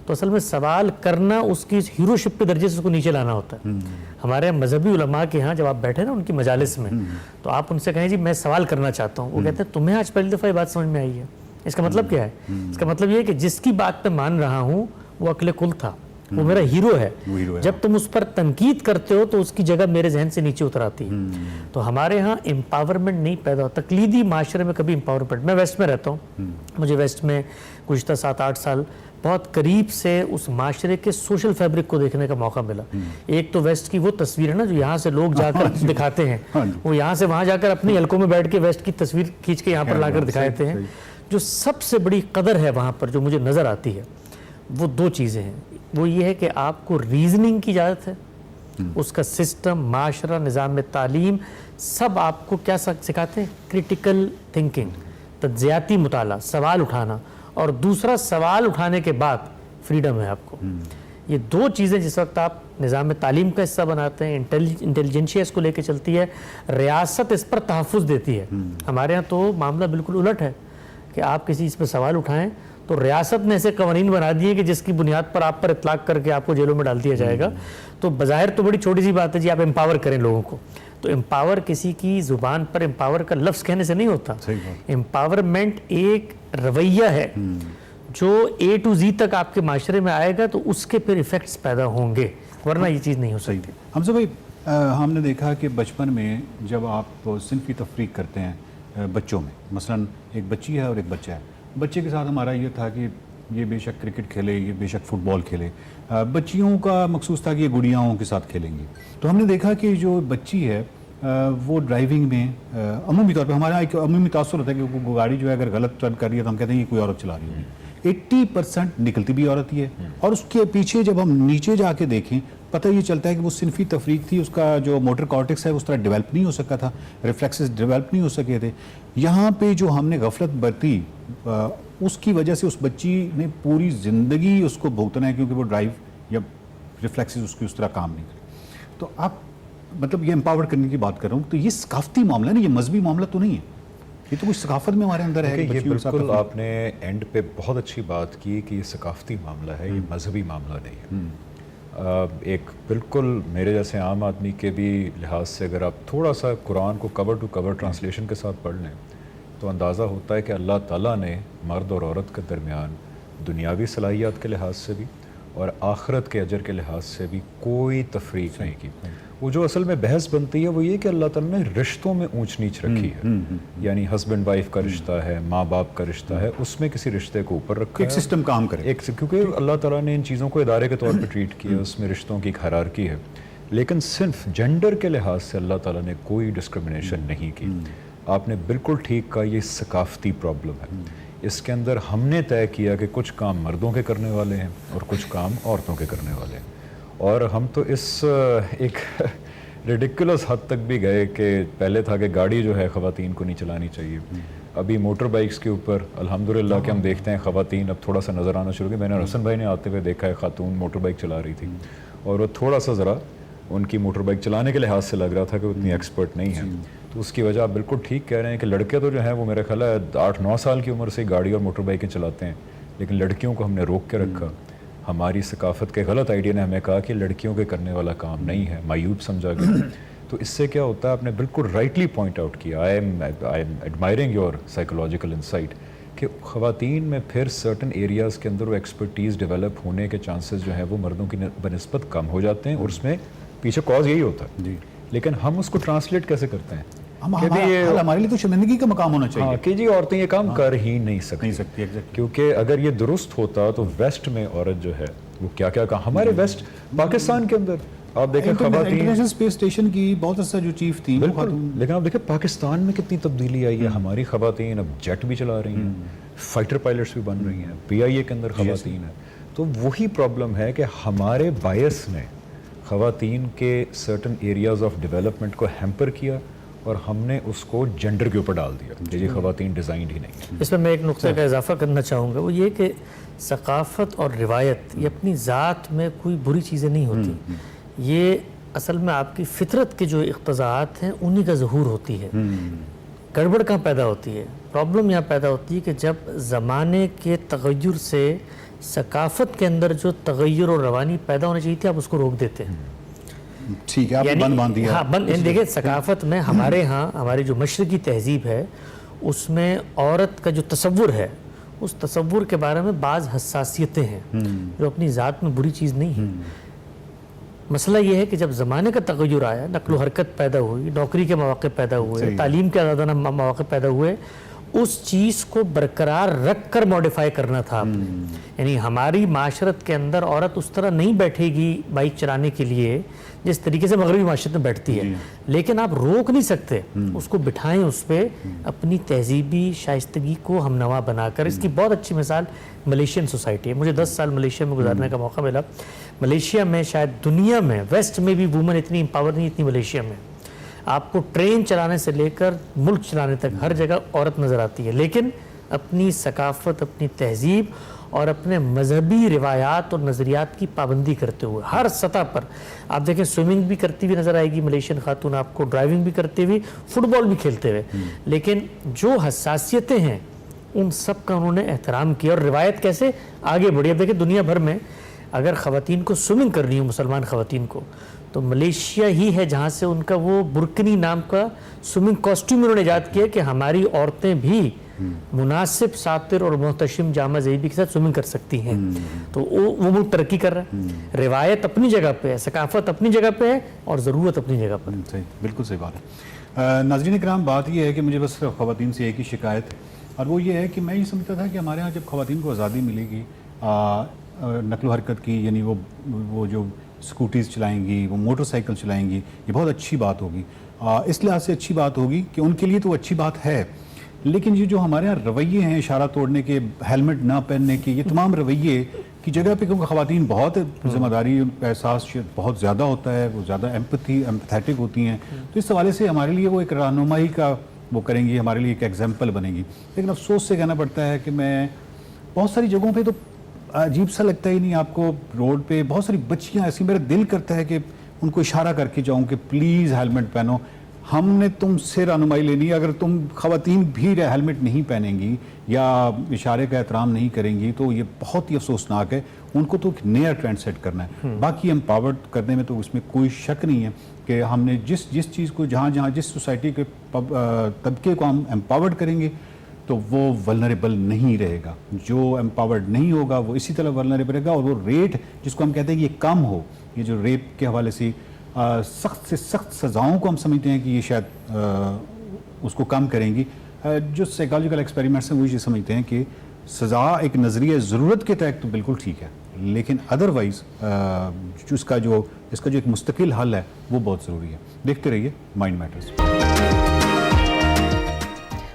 तो असल में सवाल करना उसकी हीरोशिप के दर्जे से उसको नीचे लाना होता है। हमारे मजहबी उलमा के यहाँ जब आप बैठे ना उनकी मजालिस में, तो आप उनसे कहें जी मैं सवाल करना चाहता हूँ, वो कहते हैं तुम्हें आज पहली दफ़ा ये बात समझ में आई है, इसका मतलब क्या है? इसका मतलब ये है कि जिसकी बात पे मान रहा हूँ वो अक्ल कुल था, वो मेरा हीरो है। जब तुम उस पर तनकीद करते हो तो उसकी जगह मेरे जहन से नीचे उतर आती है। तो हमारे यहाँ एम्पावरमेंट नहीं पैदा होता, तकलीदी माशरे में कभी एम्पावरमेंट। मैं वेस्ट में रहता हूँ, मुझे वेस्ट में गुज़िश्ता 7-8 साल बहुत करीब से उस माशरे के सोशल फैब्रिक को देखने का मौका मिला। एक तो वेस्ट की वो तस्वीर है ना जो यहाँ से लोग जाकर दिखाते हैं, वो यहाँ से वहाँ जाकर अपनी हलकों में बैठ के वेस्ट की तस्वीर खींच के यहाँ पर लाकर दिखाते हैं। जो सबसे बड़ी कदर है वहाँ पर जो मुझे नज़र आती है वो 2 चीज़ें हैं। वो ये है कि आपको रीजनिंग की इजाज़त है, उसका सिस्टम, माशरा, निज़ाम तालीम सब आपको क्या सिखाते हैं? क्रिटिकल थिंकिंग, तज्ज़ियाती मुताला, सवाल उठाना, और दूसरा सवाल उठाने के बाद फ्रीडम है आपको। ये 2 चीज़ें जिस वक्त आप निज़ाम तालीम का हिस्सा बनाते हैं, इंटेलिजेंशिया इसको लेके चलती है, रियासत इस पर तहफ़्फ़ुज़ देती है। हमारे यहाँ तो मामला बिल्कुल उलट है कि आप किसी चीज़ पर सवाल उठाएं तो रियासत ने ऐसे कवानीन बना दिए कि जिसकी बुनियाद पर आप पर इतलाक करके आपको जेलों में डाल दिया जाएगा। तो बज़ाहिर तो बड़ी छोटी सी बात है जी, आप एम्पावर करें लोगों को, तो एम्पावर किसी की ज़ुबान पर एम्पावर का लफ्ज़ कहने से नहीं होता। एम्पावरमेंट एक रवैया है जो A to Z तक आपके माशरे में आएगा तो उसके फिर इफ़ेक्ट्स पैदा होंगे, वरना ये चीज़ नहीं हो सकती। हमजा भाई, हमने देखा कि बचपन में जब आप सिनफी तफरीक करते हैं बच्चों में, मसलन एक बच्ची है और एक बच्चा है, बच्चे के साथ हमारा ये था कि ये बेशक क्रिकेट खेले, ये बेशक फुटबॉल खेले, बच्चियों का मखसूस था कि ये गुड़ियाओं के साथ खेलेंगी। तो हमने देखा कि जो बच्ची है वो ड्राइविंग में अमूमी तौर पे हमारे यहाँ एक अमूमी तासुर होता है कि वो गाड़ी जो है अगर गलत टर्न कर रही है तो हम कहते हैं ये कोई औरत चला रही होगी। 80% निकलती भी औरत ही है, और उसके पीछे जब हम नीचे जाके देखें पता ये चलता है कि वो सिनफी तफरीक थी, उसका जो मोटर कॉर्टेक्स है उस तरह डेवलप नहीं हो सका था, रिफ्लेक्सेस डेवलप नहीं हो सके थे। यहाँ पे जो हमने गफलत बरती उसकी वजह से उस बच्ची ने पूरी ज़िंदगी उसको भुगतना है, क्योंकि वो ड्राइव या रिफ्लेक्सेस उसकी उस तरह काम नहीं करे। तो आप मतलब ये एम्पावर करने की बात कर रहा हूँ, तो ये सकाफती मामला है ना, ये मजहबी मामला तो नहीं है, ये तो कुछ सकाफत में हमारे अंदर है। ये बिल्कुल आपने एंड पे बहुत अच्छी बात की कि ये सकाफती मामला है, ये मजहबी मामला नहीं है। एक बिल्कुल मेरे जैसे आम आदमी के भी लिहाज से अगर आप थोड़ा सा कुरान को कवर टू कवर ट्रांसलेशन के साथ पढ़ लें तो अंदाज़ा होता है कि अल्लाह ताला ने मर्द और औरत के दरमियान दुनियावी सलाहियत के लिहाज से भी और आखिरत के अजर के लिहाज से भी कोई तफरीक नहीं की। वो जो असल में बहस बनती है वो ये कि अल्लाह ताला ने रिश्तों में ऊंच नीच रखी है, यानी हस्बैंड वाइफ का रिश्ता है, माँ बाप का रिश्ता है, उसमें किसी रिश्ते को ऊपर रखा एक सिस्टम काम करे, एक क्योंकि अल्लाह ताला ने इन चीज़ों को इदारे के तौर पर ट्रीट किया, उसमें रिश्तों की एक हायरार्की है। लेकिन सिर्फ जेंडर के लिहाज से अल्लाह ताला ने कोई डिस्क्रिमिनेशन नहीं की। आपने बिल्कुल ठीक कहा, ये सकाफती प्रॉब्लम है। इसके अंदर हमने तय किया कि कुछ काम मर्दों के करने वाले हैं और कुछ काम औरतों के करने वाले हैं, और हम तो इस एक रिडिकुलस हद तक भी गए कि पहले था कि गाड़ी जो है ख़वातीन को नहीं चलानी चाहिए। अभी मोटर बाइक्स के ऊपर अल्हम्दुलिल्लाह कि हम देखते हैं ख़वातीन अब थोड़ा सा नज़र आना शुरू की। मैंने हसन भाई ने आते हुए देखा है, खातून मोटर बाइक चला रही थी और वो थोड़ा सा ज़रा उनकी मोटर बाइक चलाने के लिहाज से लग रहा था कि उतनी एक्सपर्ट नहीं है। तो उसकी वजह आप बिल्कुल ठीक कह रहे हैं कि लड़के तो जो हैं वो मेरा ख्याल है 8-9 साल की उम्र से गाड़ी और मोटर बाइकें चलाते हैं, लेकिन लड़कियों को हमने रोक के रखा। हमारी सकाफत के गलत आइडिया ने हमें कहा कि लड़कियों के करने वाला काम नहीं है, मायूब समझा गया। तो इससे क्या होता है, आपने बिल्कुल राइटली पॉइंट आउट किया, I am admiring your psychological insight, कि ख़वातीन में फिर सर्टन एरियाज़ के अंदर वो एक्सपर्टीज़ डेवलप होने के चांसेस जो है वो मर्दों की बनिस्बत कम हो जाते हैं, और उसमें पीछे कॉज यही होता है जी। लेकिन हम उसको ट्रांसलेट कैसे करते हैं? हमारे लिए तो शर्मिंदगी का मकाम होना चाहिए। हाँ, कि जी औरतें ये काम कर ही नहीं सकती क्योंकि अगर ये दुरुस्त होता तो वेस्ट में औरत जो है वो क्या क्या काम, हमारे वेस्ट पाकिस्तान के अंदर आप देखें इंटरनेशनल स्पेस स्टेशन की बहुत अच्छा जो चीफ थी, लेकिन आप देखें पाकिस्तान में कितनी तब्दीली आई है। हमारी ख़वातीन अब जेट भी चला रही हैं, फाइटर पायलट्स भी बन रही हैं, PIA के अंदर ख़वातीन है। तो वही प्रॉब्लम है कि हमारे बायस ने ख़वातीन के सर्टन एरियाज ऑफ डेवलपमेंट को हैम्पर किया और हमने उसको जेंडर के ऊपर डाल दिया कि ये ख़वातीन डिज़ाइंड ही नहीं। इसमें मैं एक नुक्ते का इजाफा करना चाहूँगा, वो ये कि सकाफ़त और रिवायत ये अपनी ज़ात में कोई बुरी चीज़ें नहीं होती, ये असल में आपकी फितरत के जो इक़्तिज़ात हैं उन्हीं का ज़हूर होती है। गड़बड़ कहाँ पैदा होती है, प्रॉब्लम यहाँ पैदा होती है कि जब ज़माने के तग़य्युर से सकाफ़त के अंदर जो तग़य्युर और रवानी पैदा होनी चाहिए थी आप उसको रोक देते हैं। ठीक है, आपने बंद बांध दिया। हाँ, बंद। देखिए सकाफ़त में हमारे यहाँ हमारी जो मशरक़ी तहज़ीब है उसमें औरत का जो तसव्वुर है उस तसव्वुर के बारे में बाज़ हसासियतें हैं जो अपनी ज़ात में बुरी चीज़ नहीं है। मसला ये है कि जब ज़माने का तग़य्युर आया, नक़्ल हरकत पैदा हुई, नौकरी के मौक़े पैदा हुए, तालीम के ज़्यादा मौक़े पैदा हुए, उस चीज़ को बरकरार रख कर मॉडिफाई करना था आपने। यानी हमारी माशरत के अंदर औरत उस तरह नहीं बैठेगी बाइक चलाने के लिए जिस तरीके से मगरबी माशरत में बैठती है, लेकिन आप रोक नहीं सकते, उसको बिठाएं उस पर अपनी तहजीबी शाइस्तगी को हमनवा बनाकर। इसकी बहुत अच्छी मिसाल मलेशियन सोसाइटी है। मुझे 10 साल मलेशिया में गुजारने का मौका मिला। मलेशिया में, शायद दुनिया में, वेस्ट में भी वुमेन इतनी एम्पावर नहीं इतनी मलेशिया में। आपको ट्रेन चलाने से लेकर मुल्क चलाने तक हर जगह औरत नज़र आती है, लेकिन अपनी सकाफत, अपनी तहजीब और अपने मजहबी रिवायात और नज़रियात की पाबंदी करते हुए हर सतह पर। आप देखें, स्विमिंग भी करती हुई नज़र आएगी मलेशियन खातून आपको, ड्राइविंग भी करती हुई, फुटबॉल भी खेलते हुए, लेकिन जो हसासियतें हैं उन सब का उन्होंने एहतराम किया और रिवायत कैसे आगे बढ़ी। अब देखिए, दुनिया भर में अगर ख़वातीन को स्विमिंग करनी हो, मुसलमान ख़वातीन को, तो मलेशिया ही है जहाँ से उनका वो बुर्किनी नाम का स्विमिंग कॉस्ट्यूम उन्होंने ईजाद किया कि हमारी औरतें भी मुनासिब सातिर और मोहतशिम जामा ज़ेबी के साथ स्विमिंग कर सकती हैं। तो वो मुल्क तरक्की कर रहा है। रिवायत अपनी जगह पे है, सकाफत अपनी जगह पे है और ज़रूरत अपनी जगह पर। सही, बिल्कुल सही बात है। नाज़रीन इकराम, बात ये है कि मुझे बस ख़वातीन से एक ही शिकायत है, और वो ये है कि मैं ये समझता था कि हमारे यहाँ जब ख़वातीन को आज़ादी मिलेगी नक़्ल हरकत की, यानी वो जो स्कूटीज़ चलाएंगी, वो मोटरसाइकिल चलाएंगी, ये बहुत अच्छी बात होगी। इस लिहाज से अच्छी बात होगी कि उनके लिए तो अच्छी बात है, लेकिन ये जो हमारे यहाँ रवैये हैं, इशारा तोड़ने के, हेलमेट ना पहनने के, ये तमाम रवैये की जगह पे, क्योंकि ख़वातीन बहुत ज़िम्मेदारी, उनका एहसास बहुत ज़्यादा होता है, वो ज़्यादा एम्पैथेटिक होती हैं, तो इस हवाले से हमारे लिए वो एक रहनुमाई का वो करेंगी, हमारे लिए एक एग्जाम्पल बनेगी। लेकिन अफसोस से कहना पड़ता है कि मैं बहुत सारी जगहों पर तो अजीब सा लगता ही नहीं आपको, रोड पे बहुत सारी बच्चियां ऐसी, मेरा दिल करता है कि उनको इशारा करके जाऊं कि प्लीज़ हेलमेट पहनो, हमने तुमसे रहनुमाई लेनी है। अगर तुम ख़वातीन भी हेलमेट नहीं पहनेंगी या इशारे का एहतराम नहीं करेंगी तो ये बहुत ही अफसोसनाक है। उनको तो एक नया ट्रेंड सेट करना है। बाकी एम्पावर्ड करने में तो उसमें कोई शक नहीं है कि हमने जिस चीज़ को, जहाँ जिस सोसाइटी के तबके को हम एम्पावर्ड करेंगे तो वो वल्नरेबल नहीं रहेगा। जो एम्पावर्ड नहीं होगा वो इसी तरह वल्नरेबल रहेगा, और वो रेट जिसको हम कहते हैं कि ये कम हो, ये जो रेप के हवाले से सख्त से सख्त सज़ाओं को हम समझते हैं कि ये शायद उसको कम करेंगी। जो साइकोलॉजिकल एक्सपेरिमेंट्स हैं वो ये समझते हैं कि सज़ा एक नज़रिया ज़रूरत के तहत तो बिल्कुल ठीक है, लेकिन अदरवाइज़ इसका जो एक मुस्तकिल हल है वो बहुत ज़रूरी है। देखते रहिए mind matters.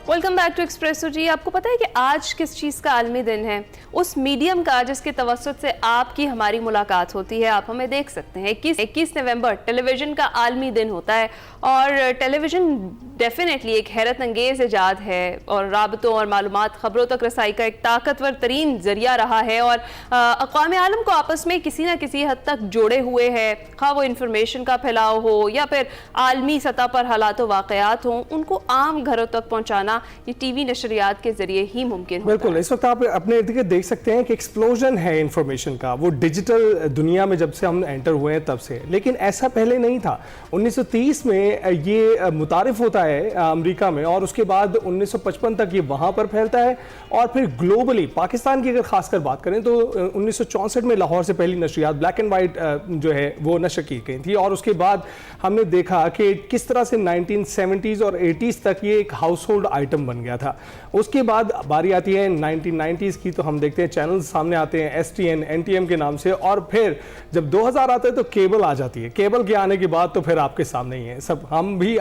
Welcome back to Expresso ji. आपको पता है कि आज किस चीज़ का आलमी दिन है? उस मीडियम का जिसके तवस्सुत से आपकी हमारी मुलाकात होती है। आप हमें देख सकते हैं। 21 नवंबर टेलीविज़न का आलमी दिन होता है, और टेलीविज़न डेफिनेटली एक हैरत अंगेज़ इजाद है और राबतों और मालूमात ख़बरों तक रसाई का एक ताकतवर तरीन ज़रिया रहा है, और अक़वाम आलम को आपस में किसी न किसी हद तक जोड़े हुए है। खा वो इंफॉर्मेशन का फैलाव हो या फिर आलमी सतह पर हालात व वाक़यात हों, उनको आम घरों तक पहुँचाना ये टीवी नशरियात के जरिए ही मुमकिन होता है। बिल्कुल, इस वक्त आप अपने इर्द गिर्द देख सकते हैं कि एक्सप्लोजन है इंफॉर्मेशन का, वो डिजिटल दुनिया में जब से हम एंटर हुए हैं तब से। लेकिन ऐसा पहले नहीं था। 1930 में ये मुतारिफ होता है अमेरिका में, और उसके बाद 1955 तक ये वहाँ पर फैलता है, और फिर ग्लोबली पाकिस्तान की अगर खासकर बात करें तो 1964 में लाहौर से पहली नशरियात ब्लैक एंड वाइट जो है वो नशर की गई थी, और उसके बाद हमने देखा कि किस तरह से 1970s और 80s तक ये एक हाउस होल्ड आइटम बन गया था। उसके बाद बारी आती है 1990s की, तो हम देखते हैं चैनल्स सामने आते हैं STN, NTM के नाम से, और फिर जब 2000 आते हैं तो केबल आ जाती है। केबल के आने के बाद तो फिर आपके सामने ही है सब, हम भी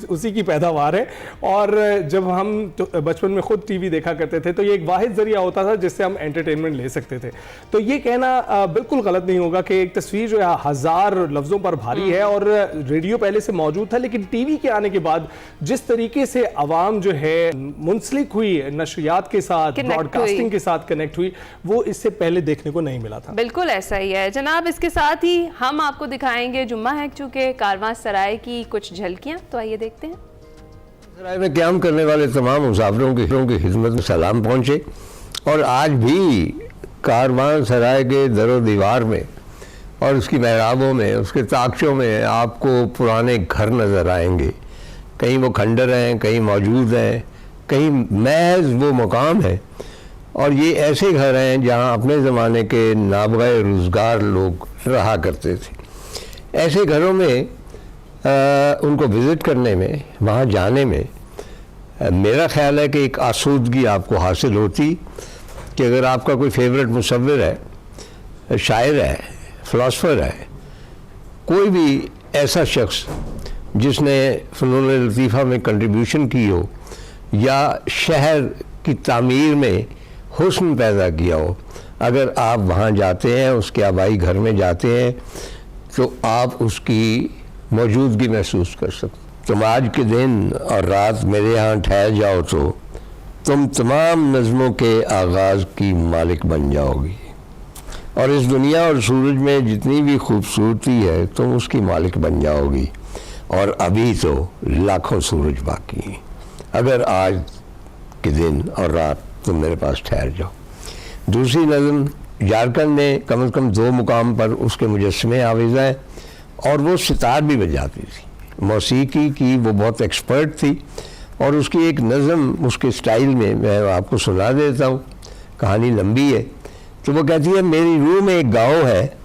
उसी की पैदावार है। और जब हम तो बचपन में खुद टीवी देखा करते थे तो ये एक वाहिद जरिया होता था जिससे हम एंटरटेनमेंट ले सकते थे। तो ये कहना बिल्कुल गलत नहीं होगा कि एक तस्वीर जो है 1000 लफ्जों पर भारी है, और रेडियो पहले से मौजूद था, लेकिन टीवी के आने के बाद जिस तरीके से आवाम जो है मुंसलिक हुई नशरियात के साथ, ब्रॉडकास्टिंग के साथ कनेक्ट हुई, वो इससे पहले देखने को नहीं मिला था। बिल्कुल ऐसा ही है जनाब। इसके साथ ही हम आपको दिखाएंगे जुम्मा है चूंकि कारवां सराय की कुछ झलकियां, तो आइए देखते हैं। सराय में क़याम करने वाले तमाम मुसाफिरों की खिदमत में सलाम पहुँचे, और आज भी कारवां सराय के दरो दीवार में और उसकी महराबों में, उसके ताकचों में आपको पुराने घर नज़र आएंगे। कहीं वो खंडर हैं, कहीं मौजूद हैं, कहीं महज वो मकाम है और ये ऐसे घर हैं जहाँ अपने ज़माने के नाबगा रोज़गार लोग रहा करते थे। ऐसे घरों में उनको विज़िट करने में, वहाँ जाने में मेरा ख्याल है कि एक आसूदगी आपको हासिल होती कि अगर आपका कोई फेवरेट मुसव्विर है, शायर है, फ़िलासफ़र है, कोई भी ऐसा शख्स जिसने फ़नून लतीफ़ा में कंट्रीब्यूशन की हो या शहर की तामीर में हुस्न पैदा किया हो, अगर आप वहाँ जाते हैं, उसके आबाई घर में जाते हैं, तो आप उसकी मौजूदगी महसूस कर सकते। तुम आज के दिन और रात मेरे यहाँ ठहर जाओ तो तुम तमाम नज़्मों के आगाज़ की मालिक बन जाओगी, और इस दुनिया और सूरज में जितनी भी खूबसूरती है तुम उसकी मालिक बन जाओगी। और अभी तो लाखों सूरज बाकी हैं, अगर आज के दिन और रात तुम मेरे पास ठहर जाओ। दूसरी नज़म झारखंड में कम से कम 2 मुकाम पर उसके मुजस्समे आविज़ हैं, और वो सितार भी बजाती थी, मौसीकी की वो बहुत एक्सपर्ट थी। और उसकी एक नज़म उसके स्टाइल में मैं आपको सुना देता हूँ, कहानी लंबी है। तो वो कहती है, मेरी रूह में एक गाँव है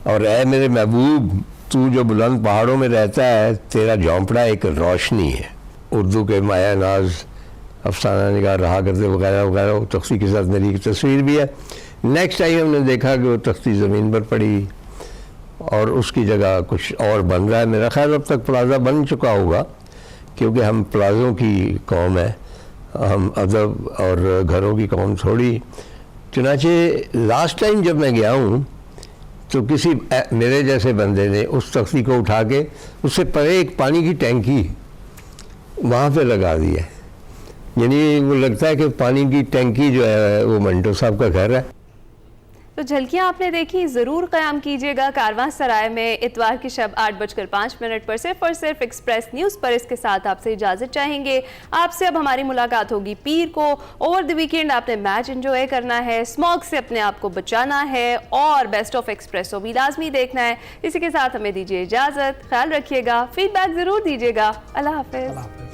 और ऐ मेरे महबूब तू जो बुलंद पहाड़ों में रहता है, तेरा झोंपड़ा एक रोशनी है। उर्दू के माया नाज अफसाना निगाह रहा करते वगैरह वगैरह। तख्ती के साथ मेरी एक तस्वीर भी है। नेक्स्ट टाइम हमने देखा कि वो तख्ती ज़मीन पर पड़ी और उसकी जगह कुछ और बन रहा है। मेरा ख्याल अब तक प्लाज़ा बन चुका होगा, क्योंकि हम प्लाज़ों की कौम है, हम अदब और घरों की कौम थोड़ी। चुनाचे लास्ट टाइम जब मैं गया हूँ तो किसी मेरे जैसे बंदे ने उस तख्ती को उठा के उससे परे एक पानी की टैंकी वहाँ पे लगा दी है। यानी वो लगता है कि पानी की टैंकी जो है वो मंटो साहब का घर है। तो झलकियाँ आपने देखी, ज़रूर क़याम कीजिएगा कारवां सराय में इतवार की शब 8:05 पर सिर्फ और सिर्फ एक्सप्रेस न्यूज़ पर। इसके साथ आपसे इजाज़त चाहेंगे। आपसे अब हमारी मुलाकात होगी पीर को। ओवर द वीकेंड आपने मैच एंजॉय करना है, स्मॉग से अपने आप को बचाना है और बेस्ट ऑफ एक्सप्रेसो भी लाजमी देखना है। इसी के साथ हमें दीजिए इजाज़त, ख्याल रखिएगा, फीडबैक ज़रूर दीजिएगा। अल्लाह हाफ़िज़।